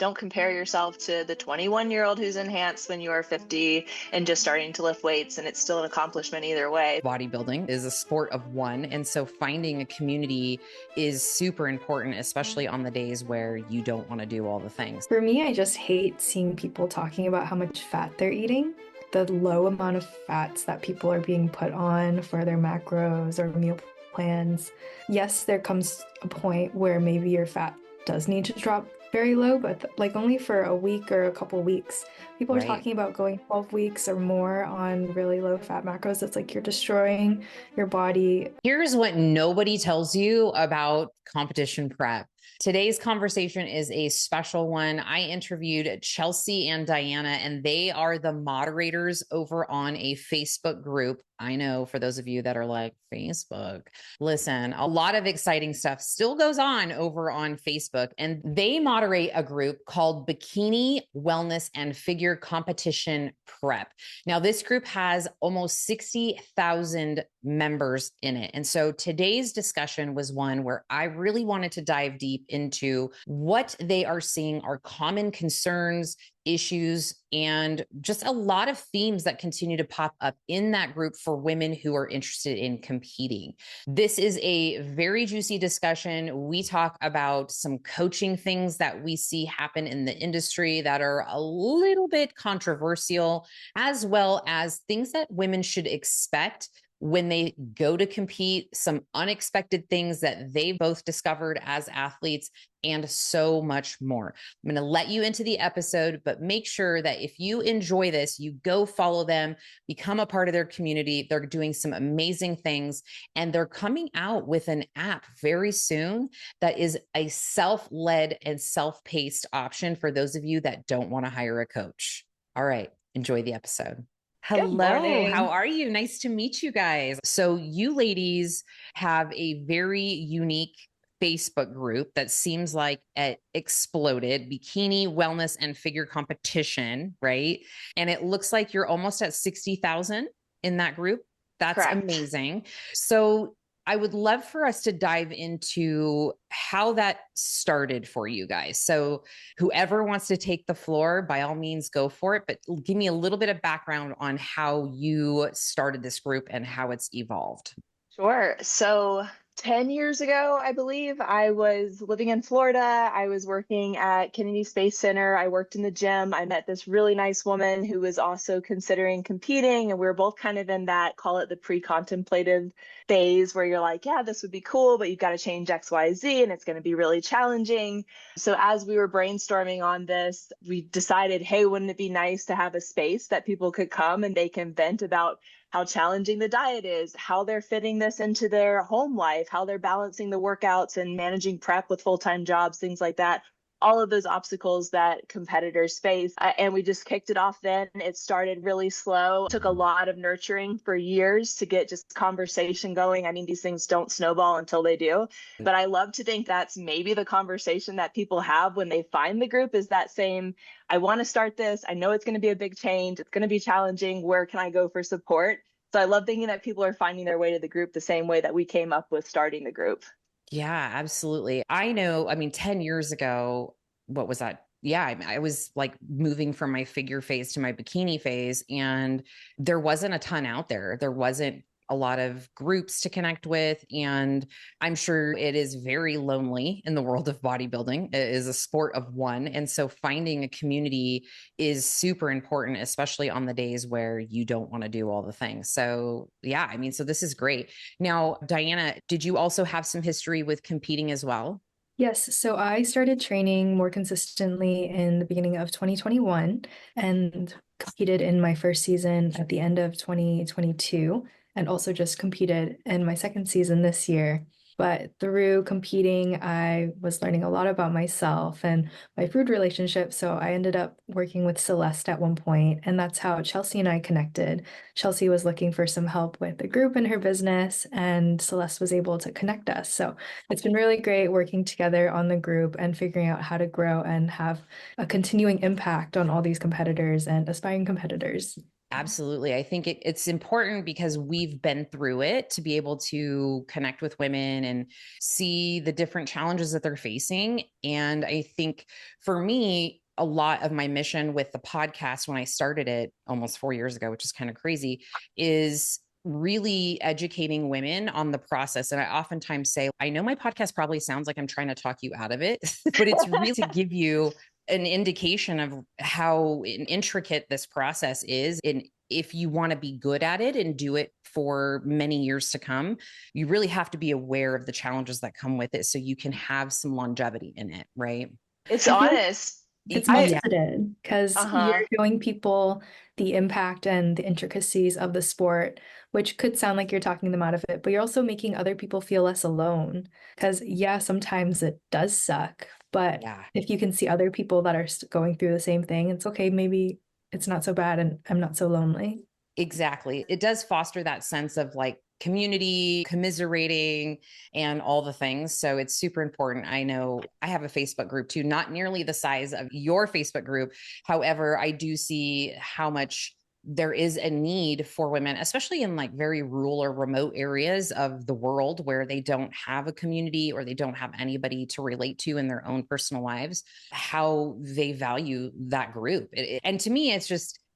Don't compare yourself to the 21-year-old who's enhanced when you are 50 and just starting to lift weights, and it's still an accomplishment either way. Bodybuilding is a sport of one. And so finding a community is super important, especially on the days where you don't want to do all the things. For me, I just hate seeing people talking about how much fat they're eating. The low amount of fats that people are being put on for their macros or meal plans. Yes, there comes a point where maybe your fat does need to drop very low, but like only for a week or a couple weeks. People are talking about going 12 weeks or more on really low fat macros. It's like you're destroying your body. Here's what nobody tells you about competition prep. Today's conversation is a special one. I interviewed Chelsea and Diana, and they are the moderators over on a Facebook group. I know for those of you that are like, Facebook, listen, a lot of exciting stuff still goes on over on Facebook, and they moderate a group called Bikini, Wellness, and Figure Competition Prep. Now, this group has almost 60,000 members in it. And so today's discussion was one where I really wanted to dive deep into what they are seeing are common concerns, issues, and just a lot of themes that continue to pop up in that group for women who are interested in competing. This is a very juicy discussion. We talk about some coaching things that we see happen in the industry that are a little bit controversial, as well as things that women should expect when they go to compete, some unexpected things that they both discovered as athletes, and so much more. I'm going to let you into the episode, but make sure that if you enjoy this, you go follow them, become a part of their community. They're doing some amazing things, and they're coming out with an app very soon that is a self-led and self-paced option for those of you that don't want to hire a coach. All right, enjoy the episode. Hello, how are you? Nice to meet you guys. So you ladies have a very unique Facebook group that seems like it exploded, Bikini, Wellness, and Figure Competition, right? And it looks like you're almost at 60,000 in that group. That's Correct. amazing. So I would love for us to dive into how that started for you guys. So whoever wants to take the floor, by all means, go for it. But give me a little bit of background on how you started this group and how it's evolved. Sure. So 10 years ago, I believe, I was living in Florida. I was working at Kennedy Space Center. I worked in the gym. I met this really nice woman who was also considering competing. And we were both kind of in that, call it the pre-contemplative phase, where you're like, yeah, this would be cool, but you've got to change X, Y, Z, and it's going to be really challenging. So as we were brainstorming on this, we decided, hey, wouldn't it be nice to have a space that people could come and they can vent about how challenging the diet is, how they're fitting this into their home life, how they're balancing the workouts and managing prep with full-time jobs, things like that. All of those obstacles that competitors face. And we just kicked it off then. It started really slow. It took a lot of nurturing for years to get just conversation going. I mean, these things don't snowball until they do. But I love to think that's maybe the conversation that people have when they find the group, is that same, I want to start this. I know it's going to be a big change. It's going to be challenging. Where can I go for support? So I love thinking that people are finding their way to the group the same way that we came up with starting the group. Yeah, absolutely. I know, I mean, 10 years ago, what was that? Yeah, I was like moving from my figure phase to my bikini phase, and there wasn't a ton out there. There wasn't a lot of groups to connect with. And I'm sure it is very lonely in the world of bodybuilding. It is a sport of one. And so finding a community is super important, especially on the days where you don't want to do all the things. So yeah, I mean, so this is great. Now, Diana, did you also have some history with competing as well? Yes, so I started training more consistently in the beginning of 2021 and competed in my first season at the end of 2022, and also just competed in my second season this year. But through competing, I was learning a lot about myself and my food relationship. So I ended up working with Celeste at one point, and that's how Chelsea and I connected. Chelsea was looking for some help with the group in her business, and Celeste was able to connect us. So it's been really great working together on the group and figuring out how to grow and have a continuing impact on all these competitors and aspiring competitors. Absolutely. I think it's important because we've been through it to be able to connect with women and see the different challenges that they're facing. And I think for me, a lot of my mission with the podcast when I started it almost 4 years ago, which is kind of crazy, is really educating women on the process. And I oftentimes say, I know my podcast probably sounds like I'm trying to talk you out of it, but it's really to give you an indication of how intricate this process is. And if you want to be good at it and do it for many years to come, you really have to be aware of the challenges that come with it so you can have some longevity in it, right? It's I feel like honest. it's I multifaceted because uh-huh. you're showing people the impact and the intricacies of the sport, which could sound like you're talking them out of it, but you're also making other people feel less alone. Because, yeah, sometimes it does suck, but Yeah. if you can see other people that are going through the same thing, it's okay. Maybe it's not so bad and I'm not so lonely. Exactly. It does foster that sense of like community, commiserating, and all the things. So it's super important. I know I have a Facebook group too, not nearly the size of your Facebook group. However, I do see how much there is a need for women, especially in like very rural or remote areas of the world where they don't have a community or they don't have anybody to relate to in their own personal lives, how they value that group. And to me,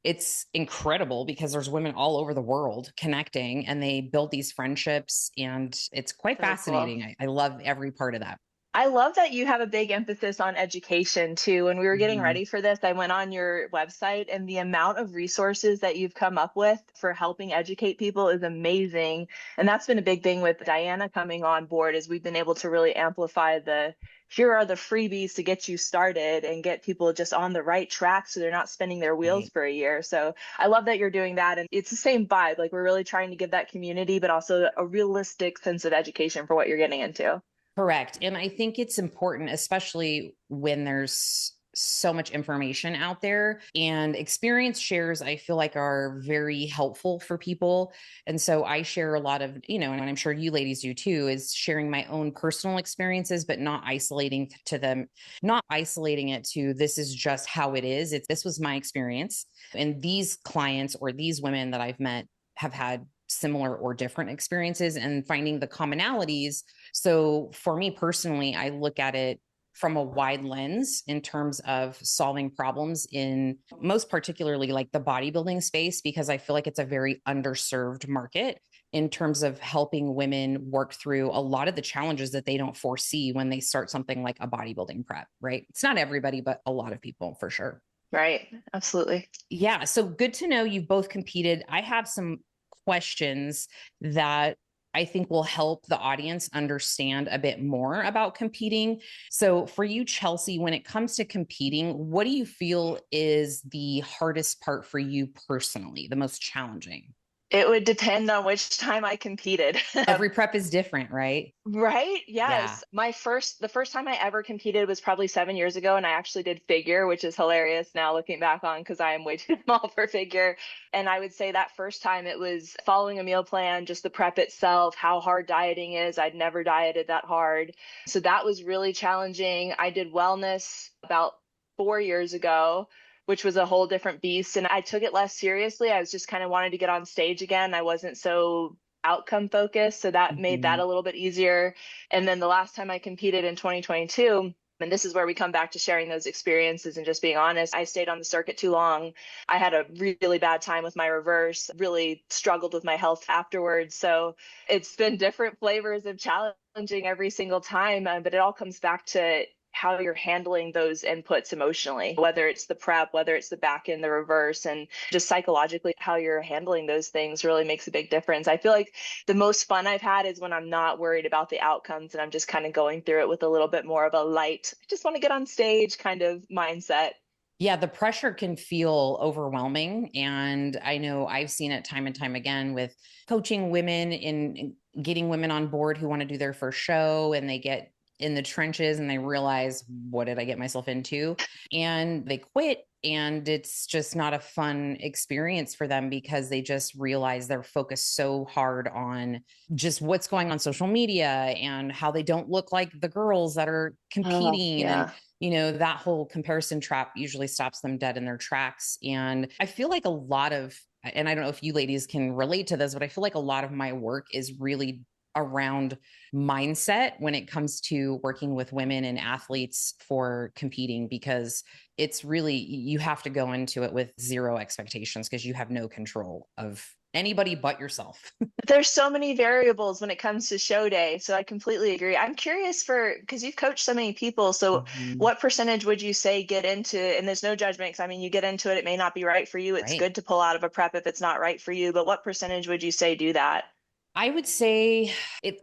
it's incredible because there's women all over the world connecting and they build these friendships and it's quite So cool. fascinating. I love every part of that. I love that you have a big emphasis on education too. When we were getting Mhm. ready for this, I went on your website and the amount of resources that you've come up with for helping educate people is amazing. And that's been a big thing with Diana coming on board is we've been able to really amplify the here are the freebies to get you started and get people just on the right track so they're not spinning their wheels Right. for a year. So I love that you're doing that. And it's the same vibe. Like we're really trying to give that community, but also a realistic sense of education for what you're getting into. Correct. And I think it's important, especially when there's so much information out there and experience shares, I feel like are very helpful for people. And so I share a lot of, and I'm sure you ladies do too, is sharing my own personal experiences, but not isolating to them, not isolating it to this is just how it is. This was my experience. And these clients or these women that I've met have had similar or different experiences and finding the commonalities. So for me personally, I look at it from a wide lens in terms of solving problems in most particularly like the bodybuilding space, because I feel like it's a very underserved market in terms of helping women work through a lot of the challenges that they don't foresee when they start something like a bodybuilding prep, right? It's not everybody, but a lot of people for sure. Right. Absolutely. Yeah. So good to know you've both competed. I have some questions that I think will help the audience understand a bit more about competing. So, for you, Chelsea, when it comes to competing, what do you feel is the hardest part for you personally, the most challenging? It would depend on which time I competed. Every prep is different, right? Right? Yeah. Yes. The first time I ever competed was probably 7 years ago, and I actually did figure, which is hilarious now looking back on because I am way too small for figure. And I would say that first time it was following a meal plan, just the prep itself, how hard dieting is. I'd never dieted that hard. So that was really challenging. I did wellness about 4 years ago, which was a whole different beast. And I took it less seriously. I was just kind of wanted to get on stage again. I wasn't so outcome focused. So that made that Mhm. a little bit easier. And then the last time I competed in 2022, and this is where we come back to sharing those experiences and just being honest, I stayed on the circuit too long. I had a really bad time with my reverse, really struggled with my health afterwards. So it's been different flavors of challenging every single time, but it all comes back to how you're handling those inputs emotionally, whether it's the prep, whether it's the back end, the reverse, and just psychologically how you're handling those things really makes a big difference. I feel like the most fun I've had is when I'm not worried about the outcomes and I'm just kind of going through it with a little bit more of a light, I just want to get on stage kind of mindset. Yeah, the pressure can feel overwhelming. And I know I've seen it time and time again with coaching women in getting women on board who want to do their first show and they get in the trenches and they realize, what did I get myself into? And they quit. And it's just not a fun experience for them because they just realize they're focused so hard on just what's going on social media and how they don't look like the girls that are Oh, competing. And yeah. that whole comparison trap usually stops them dead in their tracks. And I feel like and I don't know if you ladies can relate to this, but I feel like a lot of my work is really around mindset when it comes to working with women and athletes for competing, because it's really, you have to go into it with zero expectations because you have no control of anybody but yourself. There's so many variables when it comes to show day. So I completely agree. I'm curious because you've coached so many people. So Mhm. what percentage would you say get into, and there's no judgment, because I mean, you get into it, it may not be right for you. It's Right. good to pull out of a prep if it's not right for you, but what percentage would you say do that? I would say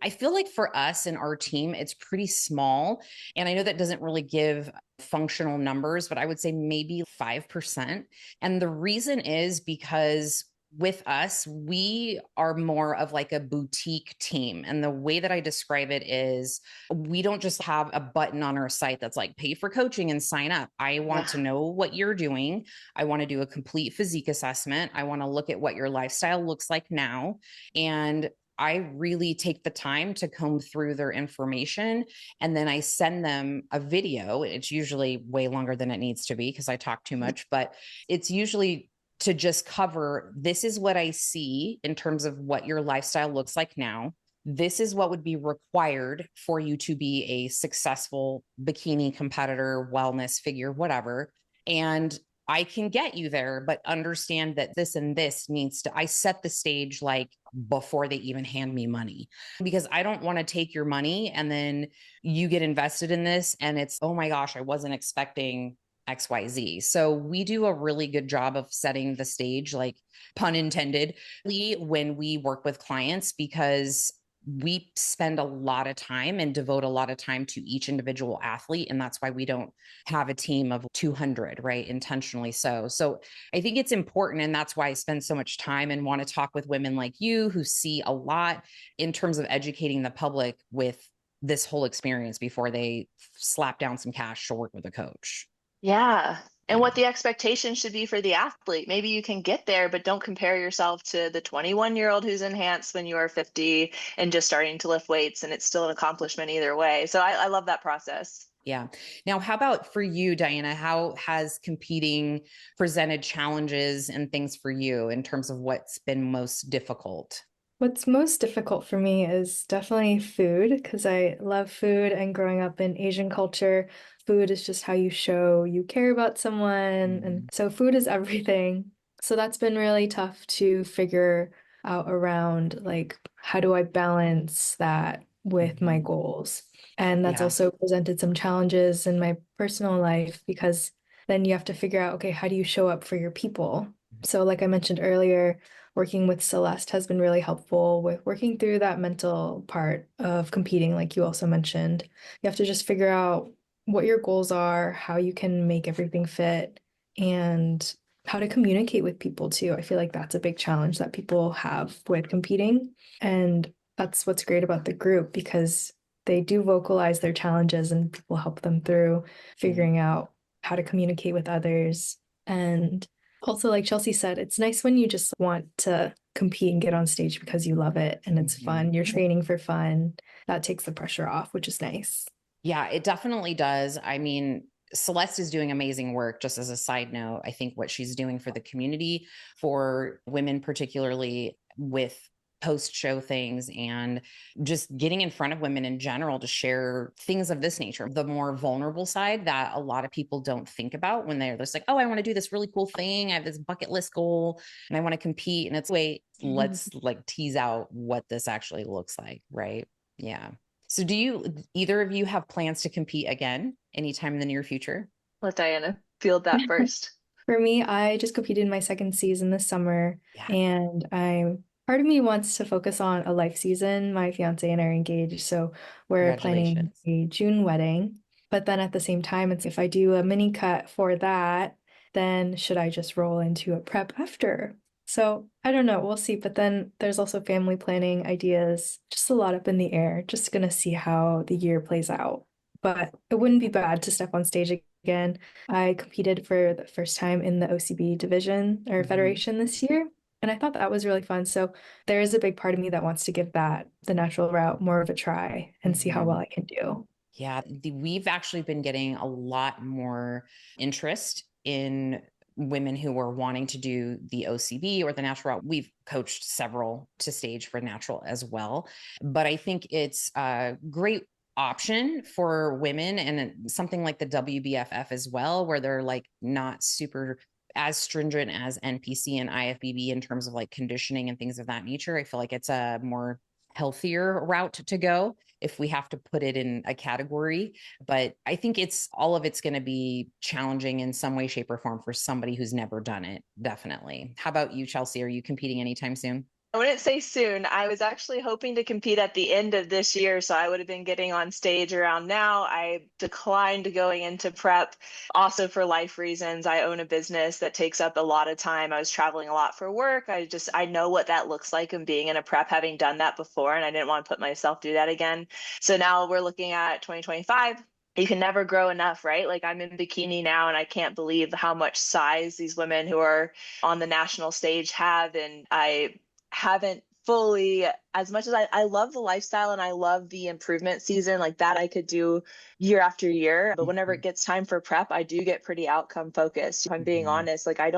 I feel like for us and our team, it's pretty small. And I know that doesn't really give functional numbers, but I would say maybe 5%. And the reason is because with us, we are more of like a boutique team. And the way that I describe it is we don't just have a button on our site that's like pay for coaching and sign up. I want to know what you're doing. I want to do a complete physique assessment. I want to look at what your lifestyle looks like now. And I really take the time to comb through their information, and then I send them a video. It's usually way longer than it needs to be because I talk too much, but it's usually to just cover, this is what I see in terms of what your lifestyle looks like now. This is what would be required for you to be a successful bikini competitor, wellness figure, whatever. And I can get you there, but understand that this and this I set the stage like before they even hand me money, because I don't want to take your money and then you get invested in this and it's, oh my gosh, I wasn't expecting XYZ. So we do a really good job of setting the stage, like pun intended, when we work with clients, because we spend a lot of time and devote a lot of time to each individual athlete. And that's why we don't have a team of 200, right? Intentionally so. So I think it's important. And that's why I spend so much time and want to talk with women like you who see a lot in terms of educating the public with this whole experience before they slap down some cash to work with a coach. Yeah. And Yeah. what the expectation should be for the athlete. Maybe you can get there, but don't compare yourself to the 21-year-old who's enhanced when you are 50 and just starting to lift weights, and it's still an accomplishment either way. So I love that process. Yeah. Now, how about for you, Diana? How has competing presented challenges and things for you in terms of what's been most difficult? What's most difficult for me is definitely food, because I love food, and growing up in Asian culture, food is just how you show you care about someone. And so food is everything. So that's been really tough to figure out around, like, how do I balance that with my goals? And that's Yeah. also presented some challenges in my personal life, because then you have to figure out, okay, how do you show up for your people? So, like I mentioned earlier, working with Celeste has been really helpful with working through that mental part of competing, like you also mentioned. You have to just figure out what your goals are, how you can make everything fit, and how to communicate with people too. I feel like that's a big challenge that people have with competing. And that's what's great about the group, because they do vocalize their challenges and people help them through figuring out how to communicate with others. And also, like Chelsea said, it's nice when you just want to compete and get on stage because you love it and it's fun. You're training for fun. That takes the pressure off, which is nice. Yeah, it definitely does. I mean, Celeste is doing amazing work. Just as a side note, I think what she's doing for the community, for women, particularly with post-show things and just getting in front of women in general to share things of this nature, the more vulnerable side that a lot of people don't think about when they're just like, oh, I want to do this really cool thing. I have this bucket list goal and I want to compete. And it's wait, let's like tease out what this actually looks like. Right. Yeah. So either of you have plans to compete again anytime in the near future? Let Diana field that first. For me, I just competed in my second season this summer, Yeah. and part of me wants to focus on a life season. My fiance and I are engaged, so we're planning Congratulations. a June wedding. But then at the same time, it's if I do a mini cut for that, then should I just roll into a prep after? So I don't know, we'll see. But then there's also family planning ideas, just a lot up in the air. Just gonna see how the year plays out. But it wouldn't be bad to step on stage again. I competed for the first time in the OCB division or federation this year, and I thought that was really fun. So there is a big part of me that wants to give that the natural route more of a try and see how well I can do. Yeah, we've actually been getting a lot more interest in women who are wanting to do the OCB or the natural route. We've coached several to stage for natural as well. But I think it's a great option for women and something like the WBFF as well, where they're like not super as stringent as NPC and IFBB in terms of like conditioning and things of that nature. I feel like it's a more healthier route to go if we have to put it in a category. But I think all of it's going to be challenging in some way, shape, or form for somebody who's never done it. Definitely. How about you, Chelsea? Are you competing anytime soon? I wouldn't say soon. I was actually hoping to compete at the end of this year, so I would have been getting on stage around now. I declined going into prep also for life reasons. I own a business that takes up a lot of time. I was traveling a lot for work. I know what that looks like and being in a prep, having done that before, and I didn't want to put myself through that again. So now we're looking at 2025. You can never grow enough, right? Like I'm in bikini now and I can't believe how much size these women who are on the national stage have. And I haven't fully, as much as I love the lifestyle and I love the improvement season like that I could do year after year, but whenever it gets time for prep, I do get pretty outcome focused. If I'm being Mhm. honest, like I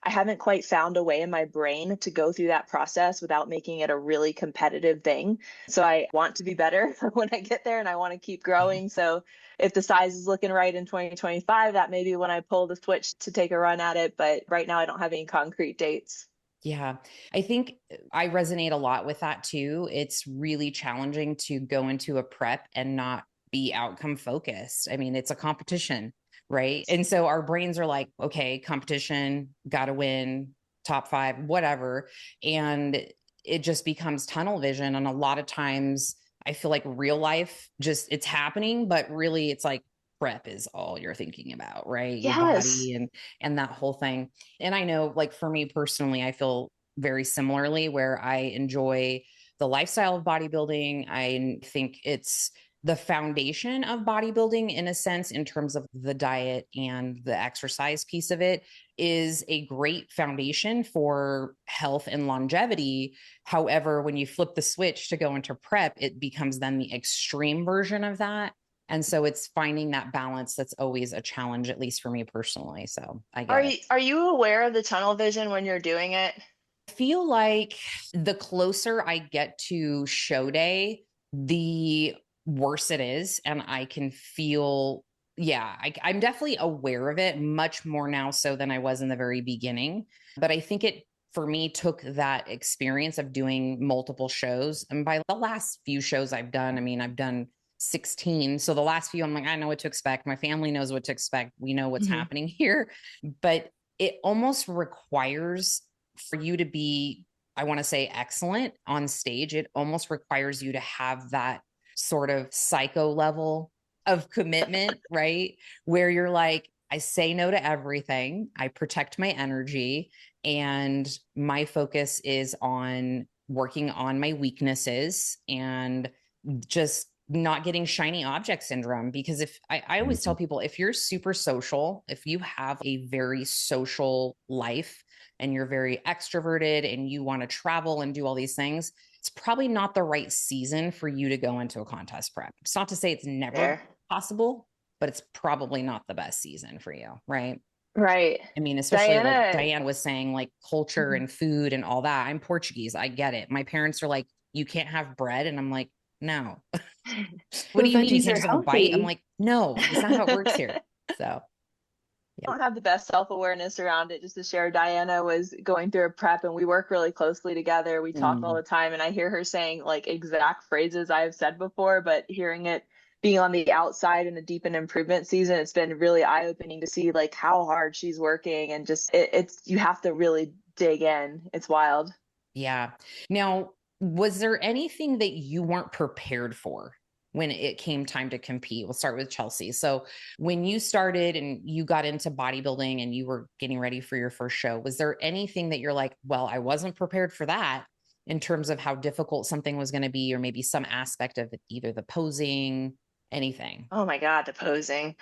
haven't quite found a way in my brain to go through that process without making it a really competitive thing. So I want to be better when I get there and I want to keep growing. So if the size is looking right in 2025, that may be when I pull the switch to take a run at it. But right now I don't have any concrete dates. Yeah, I think I resonate a lot with that too. It's really challenging to go into a prep and not be outcome focused. I mean, it's a competition, right? And so our brains are like, okay, competition, got to win, top five, whatever. And it just becomes tunnel vision. And a lot of times I feel like real life just it's happening, but really it's like prep is all you're thinking about, right? Your Yes. body and that whole thing. And I know, like, for me personally, I feel very similarly where I enjoy the lifestyle of bodybuilding. I think it's the foundation of bodybuilding in a sense, in terms of the diet and the exercise piece of it, is a great foundation for health and longevity. However, when you flip the switch to go into prep, it becomes then the extreme version of that. And so it's finding that balance that's always a challenge, at least for me personally. So I Are get it. you aware of the tunnel vision when you're doing it? I feel like the closer I get to show day, the worse it is. And I can feel, yeah, I'm definitely aware of it much more now so than I was in the very beginning. But I think it, for me, took that experience of doing multiple shows. And by the last few shows I've done, I mean, I've done 16. So the last few, I'm like, I know what to expect. My family knows what to expect. We know what's Mhm. happening here. But it almost requires for you to be, I want to say, excellent on stage. It almost requires you to have that sort of psycho level of commitment, right? Where you're like, I say no to everything, I protect my energy, and my focus is on working on my weaknesses and just not getting shiny object syndrome. Because if I always tell people, if you're super social, if you have a very social life and you're very extroverted and you want to travel and do all these things, it's probably not the right season for you to go into a contest prep. It's not to say it's never There. possible, but it's probably not the best season for you, right? Right. I mean, especially like Diana. Diane was saying, like culture Mhm. and food and all that. I'm Portuguese. I get it. My parents are like, you can't have bread. And I'm like, no. What do But you mean? You veggies can't are just have a bite? I'm healthy. like, no, that's not how it works here. So, yeah. Don't have the best self-awareness around it. Just to share, Diana was going through a prep and we work really closely together. We talk all Mm, the time and I hear her saying like exact phrases I have said before, but hearing it being on the outside in a deep and improvement season, it's been really eye-opening to see like how hard she's working and just it's you have to really dig in. It's wild. yeah. Now, was there anything that you weren't prepared for when it came time to compete? We'll start with Chelsea. So, when you started and you got into bodybuilding and you were getting ready for your first show, was there anything that you're like, well, I wasn't prepared for that in terms of how difficult something was going to be, or maybe some aspect of it, either the posing, anything? Oh my God, the posing.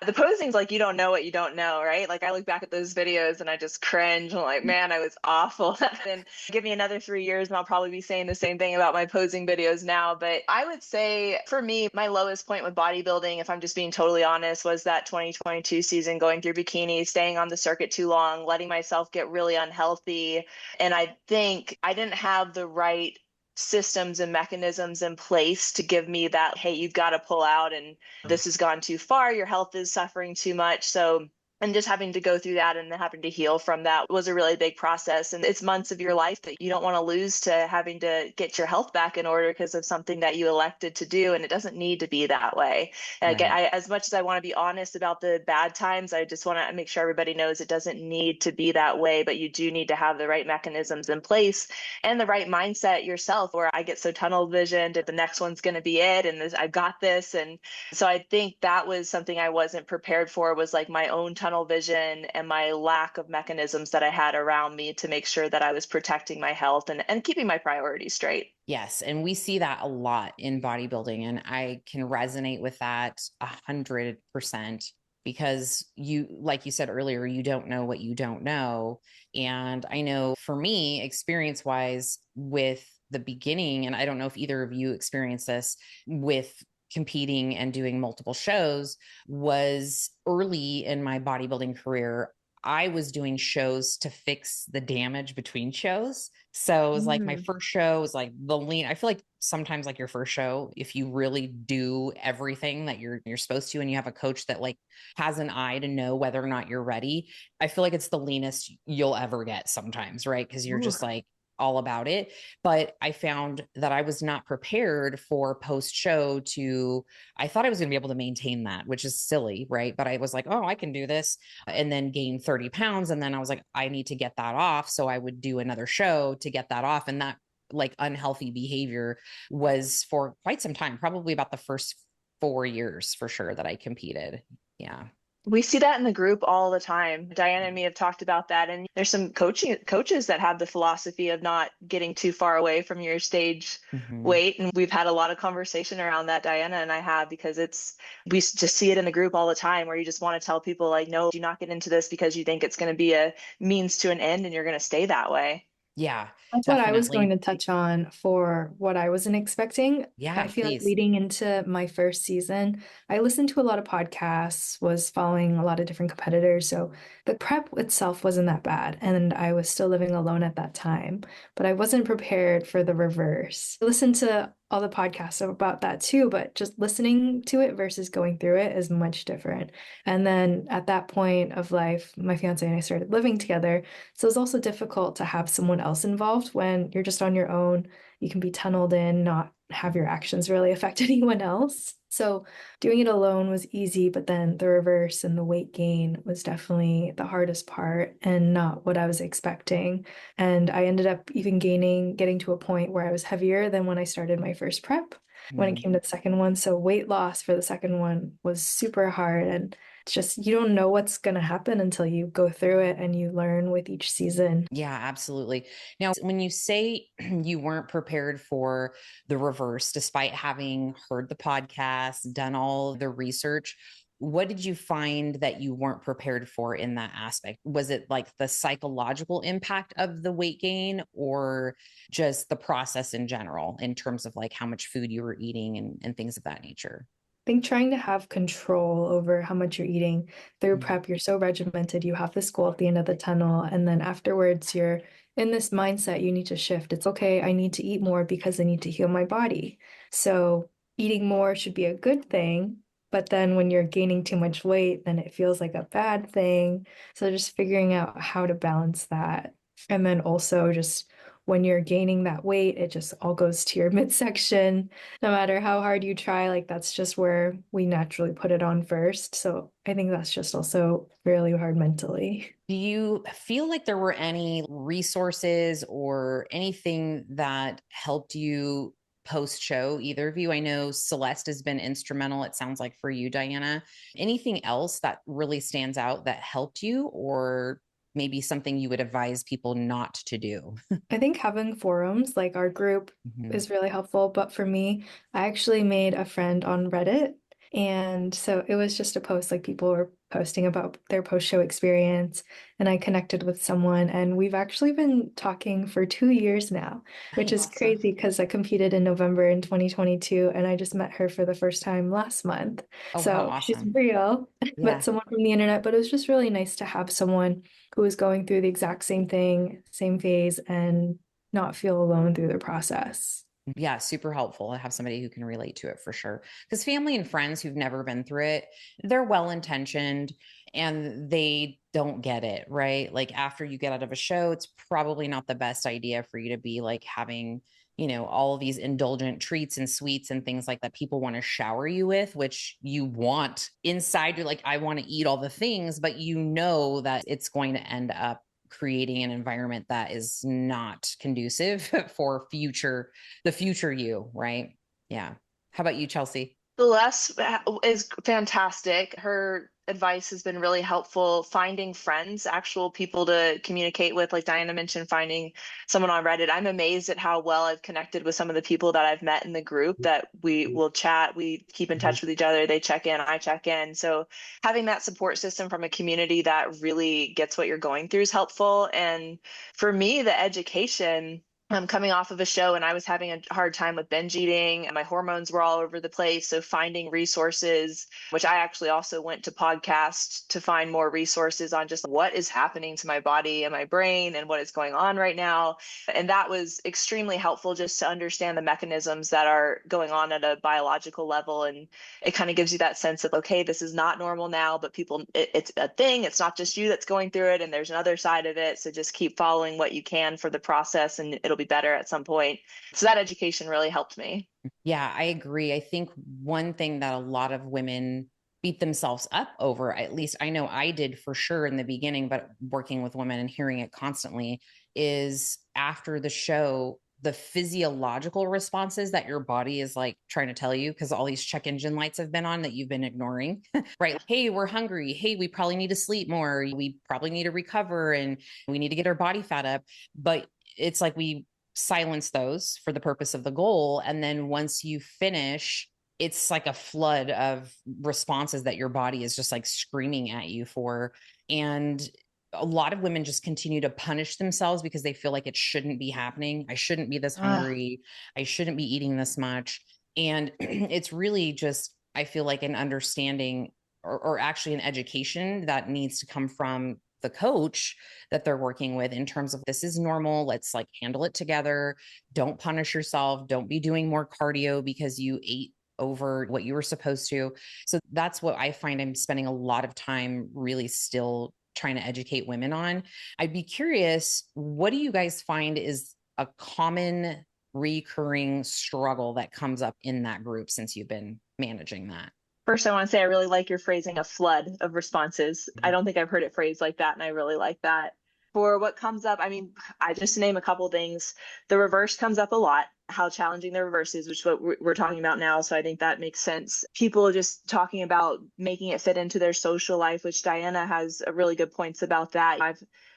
The posing's like you don't know what you don't know, right? Like I look back at those videos and I just cringe. I'm like, man, I was awful. And give me another 3 years and I'll probably be saying the same thing about my posing videos now. But I would say for me, my lowest point with bodybuilding, if I'm just being totally honest, was that 2022 season going through bikini, staying on the circuit too long, letting myself get really unhealthy. And I think I didn't have the right systems and mechanisms in place to give me that, hey, you've got to pull out and this has gone too far, your health is suffering too much. So and just having to go through that and then having to heal from that was a really big process. And it's months of your life that you don't want to lose to having to get your health back in order because of something that you elected to do. And it doesn't need to be that way. And again, Right. as much as I want to be honest about the bad times, I just want to make sure everybody knows it doesn't need to be that way, but you do need to have the right mechanisms in place and the right mindset yourself, where I get so tunnel visioned that the next one's going to be it. And this, I've got this. And so I think that was something I wasn't prepared for, was like my own tunnel vision and my lack of mechanisms that I had around me to make sure that I was protecting my health and keeping my priorities straight. Yes. And we see that a lot in bodybuilding. And I can resonate with that 100% because you, like you said earlier, you don't know what you don't know. And I know for me, experience wise, with the beginning, and I don't know if either of you experienced this with competing and doing multiple shows, was early in my bodybuilding career. I was doing shows to fix the damage between shows. So it was like my Mm. first show was like the lean. I feel like sometimes like your first show, if you really do everything that you're supposed to, and you have a coach that like has an eye to know whether or not you're ready, I feel like it's the leanest you'll ever get sometimes, right? Because you're Ooh. just like all about it. But I found that I was not prepared for post show to, I thought I was going to be able to maintain that, which is silly, right? But I was like, oh, I can do this, and then gain 30 pounds. And then I was like, I need to get that off. So I would do another show to get that off. And that like unhealthy behavior was for quite some time, probably about the first 4 years for sure that I competed. Yeah. We see that in the group all the time. Diana and me have talked about that. And there's some coaches that have the philosophy of not getting too far away from your stage Mhm. weight. And we've had a lot of conversation around that, Diana and I have, because we just see it in the group all the time where you just want to tell people like, no, do not get into this because you think it's going to be a means to an end and you're going to stay that way. Yeah, That's what I was going definitely. to touch on for what I wasn't expecting. I Yeah, feel like please. leading into my first season, I listened to a lot of podcasts, was following a lot of different competitors. So the prep itself wasn't that bad. And I was still living alone at that time, but I wasn't prepared for the reverse. I listened to all the podcasts about that too, but just listening to it versus going through it is much different. And then at that point of life, my fiance and I started living together. So it's also difficult to have someone else involved when you're just on your own. You can be tunneled in, not have your actions really affect anyone else. So doing it alone was easy, but then the reverse and the weight gain was definitely the hardest part and not what I was expecting. And I ended up even getting to a point where I was heavier than when I started my first prep when it Mhm. came to the second one. So weight loss for the second one was super hard. And it's just, you don't know what's going to happen until you go through it and you learn with each season. Yeah, absolutely. Now, when you say you weren't prepared for the reverse, despite having heard the podcast, done all the research, what did you find that you weren't prepared for in that aspect? Was it like the psychological impact of the weight gain, or just the process in general, in terms of like how much food you were eating and things of that nature? I think trying to have control over how much you're eating through Mhm. prep, you're so regimented, you have this goal at the end of the tunnel, and then afterwards you're in this mindset you need to shift. It's okay, I need to eat more because I need to heal my body. So eating more should be a good thing, but then when you're gaining too much weight, then it feels like a bad thing. So just figuring out how to balance that. And then also just when you're gaining that weight, it just all goes to your midsection no matter how hard you try, like that's just where we naturally put it on first. So I think that's just also really hard mentally. Do you feel like there were any resources or anything that helped you post show, either of you? I know Celeste has been instrumental, it sounds like, for you, Diana. Anything else that really stands out that helped you, or maybe something you would advise people not to do? I think having forums like our group Mhm. is really helpful. But for me, I actually made a friend on Reddit And so it was just a post, like people were posting about their post-show experience, and I connected with someone, and we've actually been talking for 2 years now, which is Awesome. crazy because I competed in November in 2022, and I just met her for the first time last month. Oh, how So she's awesome. real, but Yeah. someone from the internet. But it was just really nice to have someone who was going through the exact same thing, same phase, and not feel alone through the process. Yeah, super helpful to have somebody who can relate to it for sure. Because family and friends who've never been through it, they're well intentioned and they don't get it, right? Like after you get out of a show, it's probably not the best idea for you to be like having, all of these indulgent treats and sweets and things like that people want to shower you with, which you want inside. You're like, I want to eat all the things, but you know that it's going to end up creating an environment that is not conducive for the future you, right? Yeah. How about you, Chelsea? Celeste is fantastic. Her advice has been really helpful. Finding friends, actual people to communicate with, like Diana mentioned, finding someone on Reddit. I'm amazed at how well I've connected with some of the people that I've met in the group that we will chat, we keep in touch with each other, they check in, I check in. So having that support system from a community that really gets what you're going through is helpful. And for me, the education. I'm coming off of a show and I was having a hard time with binge eating and my hormones were all over the place. So finding resources, which I actually also went to podcasts to find more resources on just what is happening to my body and my brain and what is going on right now. And that was extremely helpful just to understand the mechanisms that are going on at a biological level. And it kind of gives you that sense of, okay, this is not normal now, but it's a thing. It's not just you that's going through it. And there's another side of it. So just keep following what you can for the process and it'll be better at some point. So that education really helped me. Yeah, I agree. I think one thing that a lot of women beat themselves up over, at least I know I did for sure in the beginning, but working with women and hearing it constantly, is after the show, the physiological responses that your body is like trying to tell you because all these check engine lights have been on that you've been ignoring, right? Hey, we're hungry. Hey, we probably need to sleep more. We probably need to recover and we need to get our body fat up. But it's like we silence those for the purpose of the goal. And then once you finish, it's like a flood of responses that your body is just like screaming at you for. And a lot of women just continue to punish themselves because they feel like it shouldn't be happening. I shouldn't be this hungry. I shouldn't be eating this much. And it's really just, I feel like an understanding or actually an education that needs to come from the coach that they're working with in terms of this is normal. Let's like handle it together. Don't punish yourself. Don't be doing more cardio because you ate over what you were supposed to. So that's what I find I'm spending a lot of time really still trying to educate women on. I'd be curious, what do you guys find is a common recurring struggle that comes up in that group since you've been managing that? First, I want to say I really like your phrasing, a flood of responses. I don't think I've heard it phrased like that, and I really like that. For what comes up, I mean, I just to name a couple things. The reverse comes up a lot, how challenging the reverse is, which is what we're talking about now. So I think that makes sense. People just talking about making it fit into their social life, which Diana has a really good points about that. I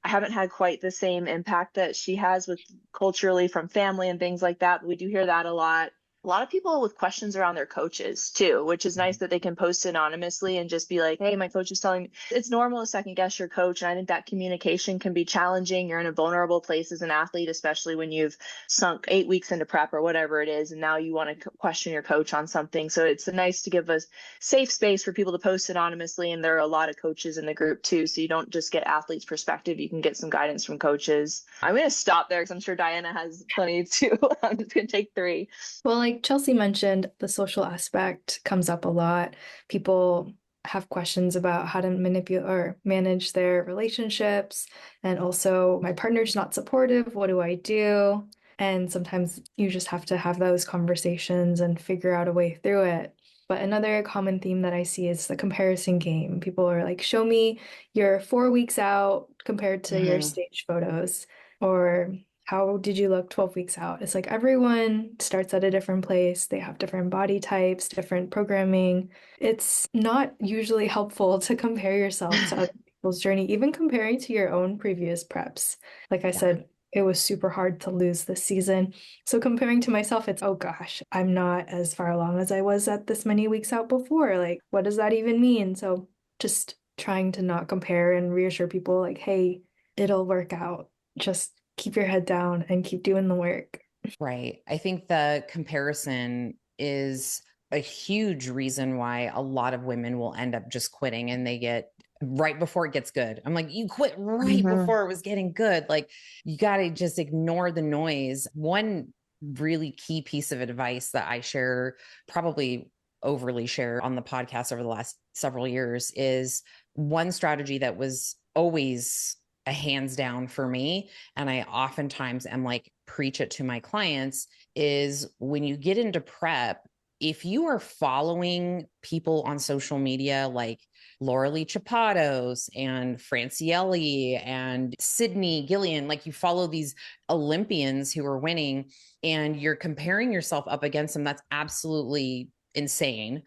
haven't had quite the same impact that she has with culturally from family and things like that, but we do hear that a lot. A lot of people with questions around their coaches too, which is nice that they can post anonymously and just be like, hey, my coach is telling me it's normal to second guess your coach. And I think that communication can be challenging. You're in a vulnerable place as an athlete, especially when you've sunk 8 weeks into prep or whatever it is. And now you want to question your coach on something. So it's nice to give a safe space for people to post anonymously. And there are a lot of coaches in the group too. So you don't just get athletes' perspective. You can get some guidance from coaches. I'm going to stop there because I'm sure Diana has plenty too. I'm just going to take three. Well, like Chelsea mentioned, the social aspect comes up a lot. People have questions about how to manipulate or manage their relationships. And also, my partner's not supportive. What do I do? And sometimes you just have to have those conversations and figure out a way through it. But another common theme that I see is the comparison game. People are like, show me your 4 weeks out compared to your stage photos, or how did you look 12 weeks out? It's like everyone starts at a different place. They have different body types, different programming. It's not usually helpful to compare yourself to other people's journey, even comparing to your own previous preps. Like I said, it was super hard to lose this season. So comparing to myself, it's, oh gosh, I'm not as far along as I was at this many weeks out before. Like, what does that even mean? So just trying to not compare and reassure people like, hey, it'll work out. Just keep your head down and keep doing the work. Right. I think the comparison is a huge reason why a lot of women will end up just quitting and they get right before it gets good. I'm like, you quit right before it was getting good. Like, you got to just ignore the noise. One really key piece of advice that I share, probably overly share on the podcast over the last several years, is one strategy that was always a hands down for me. And I oftentimes am like, preach it to my clients, is when you get into prep, if you are following people on social media like Laura Lee Chapados and Francielli and Sydney Gillian, like you follow these Olympians who are winning and you're comparing yourself up against them, that's absolutely insane.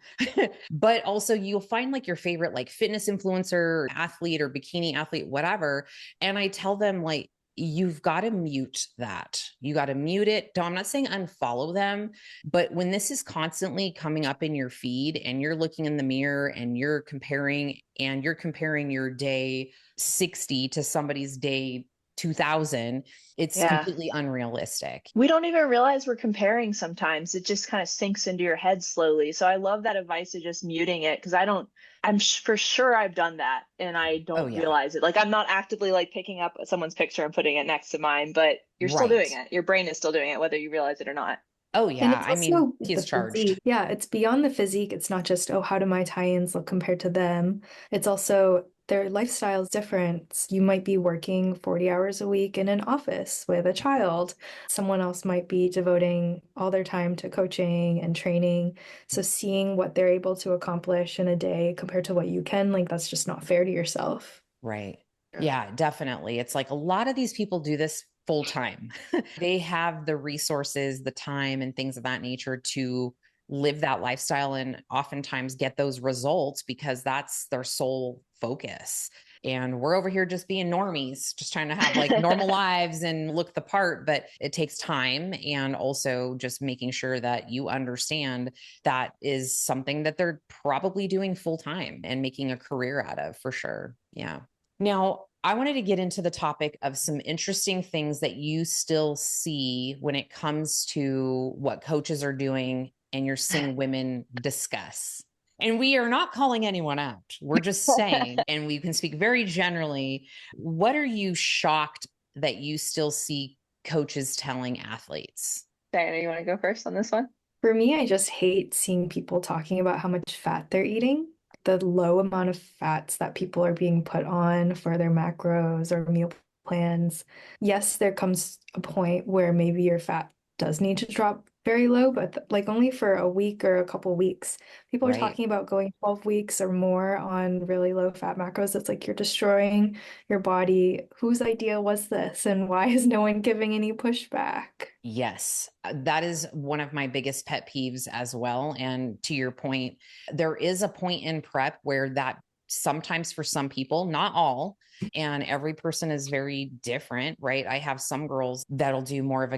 But also you'll find like your favorite like fitness influencer or athlete or bikini athlete, whatever. And I tell them like, you've got to mute that. You got to mute it. I'm not saying unfollow them, but when this is constantly coming up in your feed and you're looking in the mirror and you're comparing your day 60 to somebody's day 2000, it's completely unrealistic. We don't even realize we're comparing sometimes. It just kind of sinks into your head slowly. So I love that advice of just muting it, because for sure I've done that and I don't realize it. Like, I'm not actively like picking up someone's picture and putting it next to mine, but you're still doing it. Your brain is still doing it, whether you realize it or not. Oh yeah. I mean, he is charged. Physique. Yeah, it's beyond the physique. It's not just, oh, how do my tie-ins look compared to them? It's also their lifestyle is different. You might be working 40 hours a week in an office with a child. Someone else might be devoting all their time to coaching and training. So seeing what they're able to accomplish in a day compared to what you can, like, that's just not fair to yourself. Right. Yeah, definitely. It's like a lot of these people do this full time. They have the resources, the time, and things of that nature to live that lifestyle and oftentimes get those results because that's their sole focus. And we're over here just being normies, just trying to have like normal lives and look the part, but it takes time. And also just making sure that you understand that is something that they're probably doing full time and making a career out of, for sure. Yeah. Now, I wanted to get into the topic of some interesting things that you still see when it comes to what coaches are doing and you're seeing women discuss. And we are not calling anyone out. We're just saying, and we can speak very generally, what are you shocked that you still see coaches telling athletes? Diana, you want to go first on this one? For me, I just hate seeing people talking about how much fat they're eating. The low amount of fats that people are being put on for their macros or meal plans. Yes, there comes a point where maybe your fat does need to drop very low, but like only for a week or a couple weeks. People are talking about going 12 weeks or more on really low fat macros. It's like you're destroying your body. Whose idea was this? And why is no one giving any pushback? Yes, that is one of my biggest pet peeves as well. And to your point, there is a point in prep where that sometimes for some people, not all, and every person is very different, right? I have some girls that'll do more of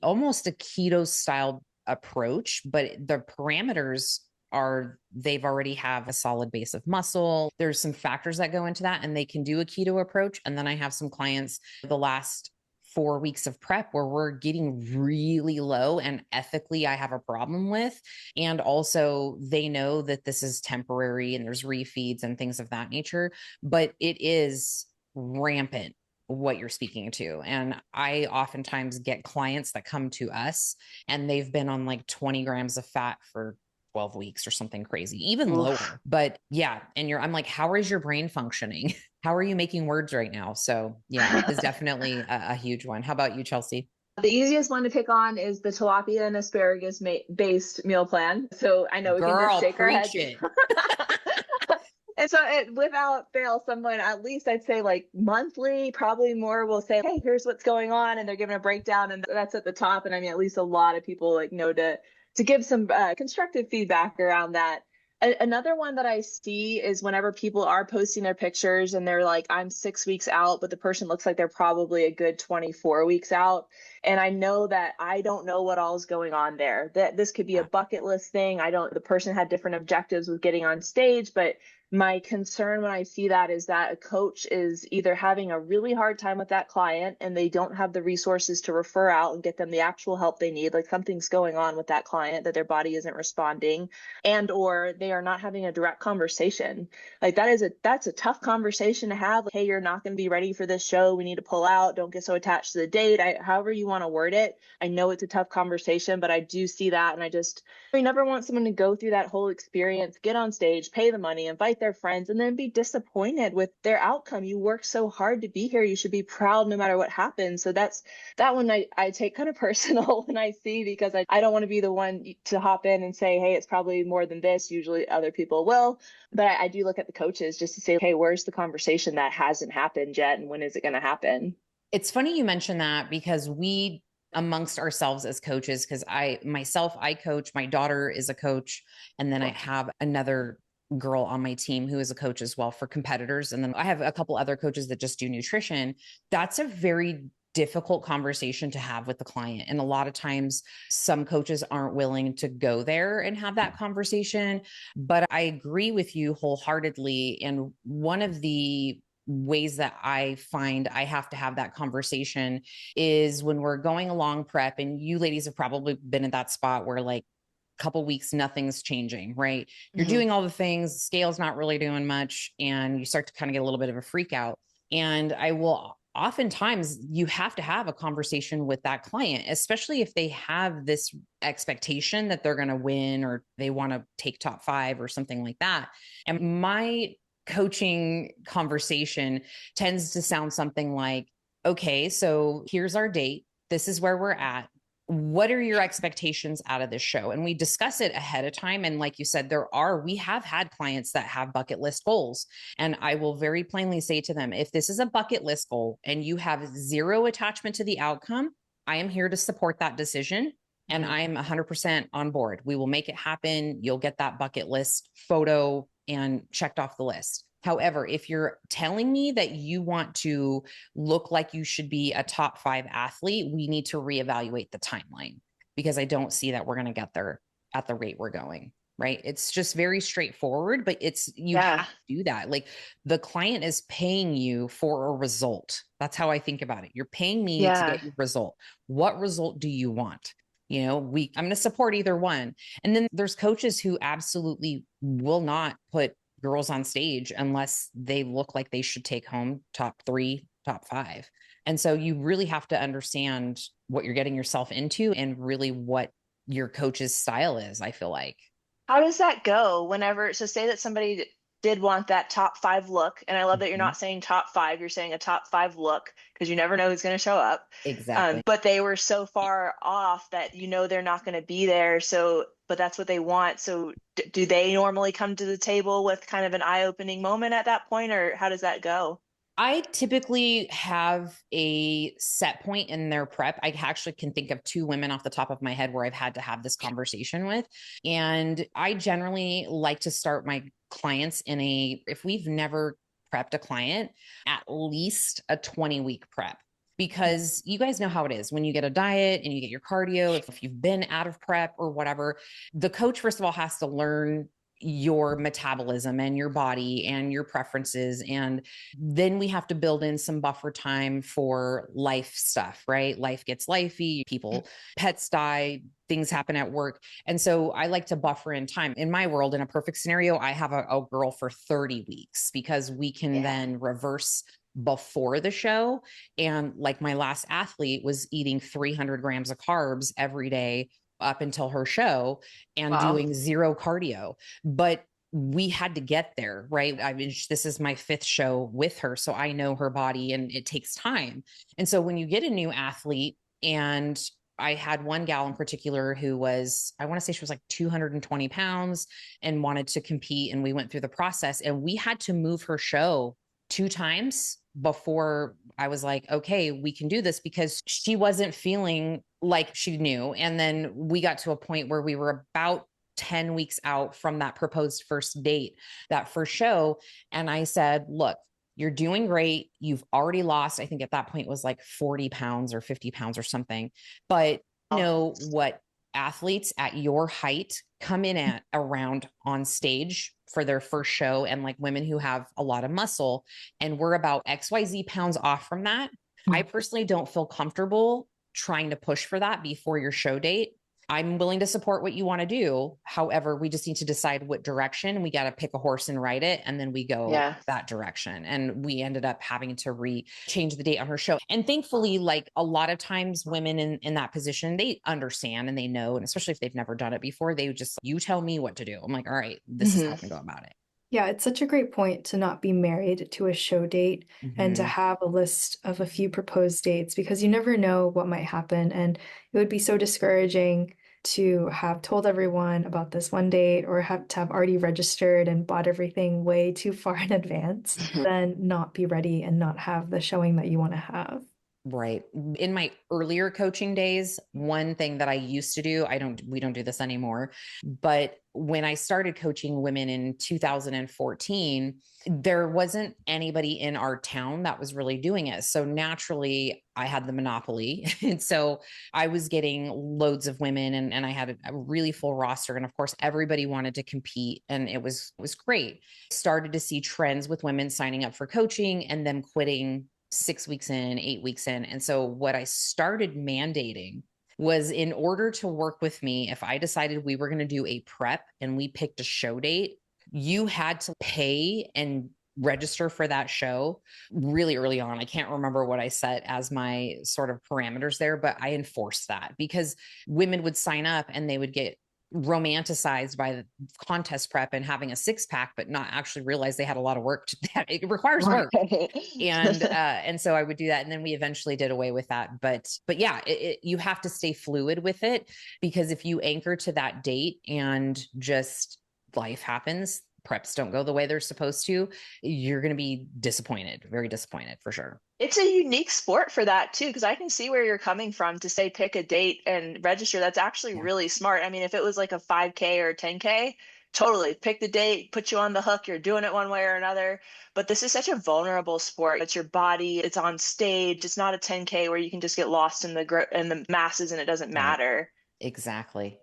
almost a keto style approach, but the parameters are they've already have a solid base of muscle. There's some factors that go into that and they can do a keto approach. And then I have some clients the last 4 weeks of prep where we're getting really low and ethically I have a problem with. And also they know that this is temporary and there's refeeds and things of that nature, but it is rampant what you're speaking to. And I oftentimes get clients that come to us and they've been on like 20 grams of fat for 12 weeks or something crazy, even lower. But yeah. And I'm like, how is your brain functioning? How are you making words right now? So yeah, it's definitely a huge one. How about you, Chelsea? The easiest one to pick on is the tilapia and asparagus based meal plan. So I know we can just shake our heads. And so without fail, someone, at least I'd say like monthly, probably more, will say, hey, here's what's going on. And they're giving a breakdown and that's at the top. And I mean, at least a lot of people like know to give some constructive feedback around that. Another one that I see is whenever people are posting their pictures and they're like, I'm 6 weeks out, but the person looks like they're probably a good 24 weeks out. And I know that I don't know what all is going on there. That this could be a bucket list thing. The person had different objectives with getting on stage, but my concern when I see that is that a coach is either having a really hard time with that client and they don't have the resources to refer out and get them the actual help they need. Like something's going on with that client that their body isn't responding, and or they are not having a direct conversation. Like that's a tough conversation to have. Like, hey, you're not going to be ready for this show. We need to pull out. Don't get so attached to the date. However you want to word it. I know it's a tough conversation, but I do see that. And I never want someone to go through that whole experience, get on stage, pay the money, invite their friends, and then be disappointed with their outcome. You worked so hard to be here. You should be proud no matter what happens. So that one I take kind of personal when I see, because I don't want to be the one to hop in and say, hey, it's probably more than this. Usually other people will. But I do look at the coaches just to say, hey, where's the conversation that hasn't happened yet? And when is it going to happen? It's funny you mentioned that, because we amongst ourselves as coaches, because I coach, my daughter is a coach, and then I have another girl on my team who is a coach as well for competitors. And then I have a couple other coaches that just do nutrition. That's a very difficult conversation to have with the client. And a lot of times some coaches aren't willing to go there and have that conversation. But I agree with you wholeheartedly. And one of the ways that I find I have to have that conversation is when we're going along prep, and you ladies have probably been in that spot where like couple weeks, nothing's changing, right? You're doing all the things, scale's not really doing much, and you start to kind of get a little bit of a freak out. And I will oftentimes, you have to have a conversation with that client, especially if they have this expectation that they're going to win or they want to take top 5 or something like that. And my coaching conversation tends to sound something like, okay, so here's our date. This is where we're at. What are your expectations out of this show? And we discuss it ahead of time. And like you said, we have had clients that have bucket list goals. And I will very plainly say to them, if this is a bucket list goal and you have zero attachment to the outcome, I am here to support that decision. And I'm 100% on board. We will make it happen. You'll get that bucket list photo and checked off the list. However, if you're telling me that you want to look like you should be a top 5 athlete, we need to reevaluate the timeline, because I don't see that we're going to get there at the rate we're going, right? It's just very straightforward, but you have to do that. Like the client is paying you for a result. That's how I think about it. You're paying me to get your result. What result do you want? You know, I'm going to support either one. And then there's coaches who absolutely will not put girls on stage unless they look like they should take home top 3, top 5. And so you really have to understand what you're getting yourself into and really what your coach's style is, I feel like. How does that go so say that somebody did want that top 5 look, and I love that you're not saying top 5, you're saying a top 5 look, because you never know who's going to show up. Exactly. But they were so far off that they're not going to be there. But that's what they want. So do they normally come to the table with kind of an eye-opening moment at that point, or how does that go? I typically have a set point in their prep. I actually can think of 2 women off the top of my head where I've had to have this conversation with. And I generally like to start my clients if we've never prepped a client, at least a 20-week prep. Because you guys know how it is when you get a diet and you get your cardio, if you've been out of prep or whatever, the coach, first of all, has to learn your metabolism and your body and your preferences. And then we have to build in some buffer time for life stuff, right? Life gets lifey, pets die, things happen at work. And so I like to buffer in time. In my world, in a perfect scenario, I have a girl for 30 weeks because we can then reverse before the show. And like my last athlete was eating 300 grams of carbs every day up until her show and doing 0 cardio. But we had to get there, right? I mean, this is my 5th show with her. So I know her body and it takes time. And so when you get a new athlete, and I had one gal in particular who was, I want to say she was like 220 pounds and wanted to compete. And we went through the process and we had to move her show 2 times before I was like, okay, we can do this, because she wasn't feeling like she knew. And then we got to a point where we were about 10 weeks out from that proposed first date, that first show. And I said, look, you're doing great. You've already lost, I think at that point it was like 40 pounds or 50 pounds or something. But you know what athletes at your height come in at around on stage for their first show, and like women who have a lot of muscle, and we're about XYZ pounds off from that. I personally don't feel comfortable trying to push for that before your show date. I'm willing to support what you want to do. However, we just need to decide what direction. We got to pick a horse and ride it, and then we go that direction. And we ended up having to change the date on her show. And thankfully, like a lot of times women in that position, they understand and they know, and especially if they've never done it before, they would just, you tell me what to do. I'm like, all right, this is how I'm going to go about it. Yeah, it's such a great point to not be married to a show date and to have a list of a few proposed dates, because you never know what might happen. And it would be so discouraging to have told everyone about this one date, or have already registered and bought everything way too far in advance, then not be ready and not have the showing that you want to have. Right. In my earlier coaching days, one thing that I used to do, we don't do this anymore, but when I started coaching women in 2014, there wasn't anybody in our town that was really doing it. So naturally I had the monopoly. And so I was getting loads of women, and I had a really full roster. And of course, everybody wanted to compete, and it was great. Started to see trends with women signing up for coaching and then quitting 6 weeks in, 8 weeks in. And so what I started mandating was, in order to work with me, if I decided we were going to do a prep and we picked a show date, you had to pay and register for that show really early on. I can't remember what I set as my sort of parameters there, but I enforced that, because women would sign up and they would get romanticized by the contest prep and having a six pack, but not actually realize they had a lot of work it requires work. And so I would do that. And then we eventually did away with that. But yeah, you have to stay fluid with it, because if you anchor to that date and just life happens, preps don't go the way they're supposed to, you're going to be disappointed, very disappointed for sure. It's a unique sport for that too, because I can see where you're coming from to say pick a date and register. That's actually really smart. I mean, if it was like a 5K or 10K, totally pick the date, put you on the hook, you're doing it one way or another. But this is such a vulnerable sport. It's your body, it's on stage. It's not a 10K where you can just get lost in the masses and it doesn't matter. Exactly.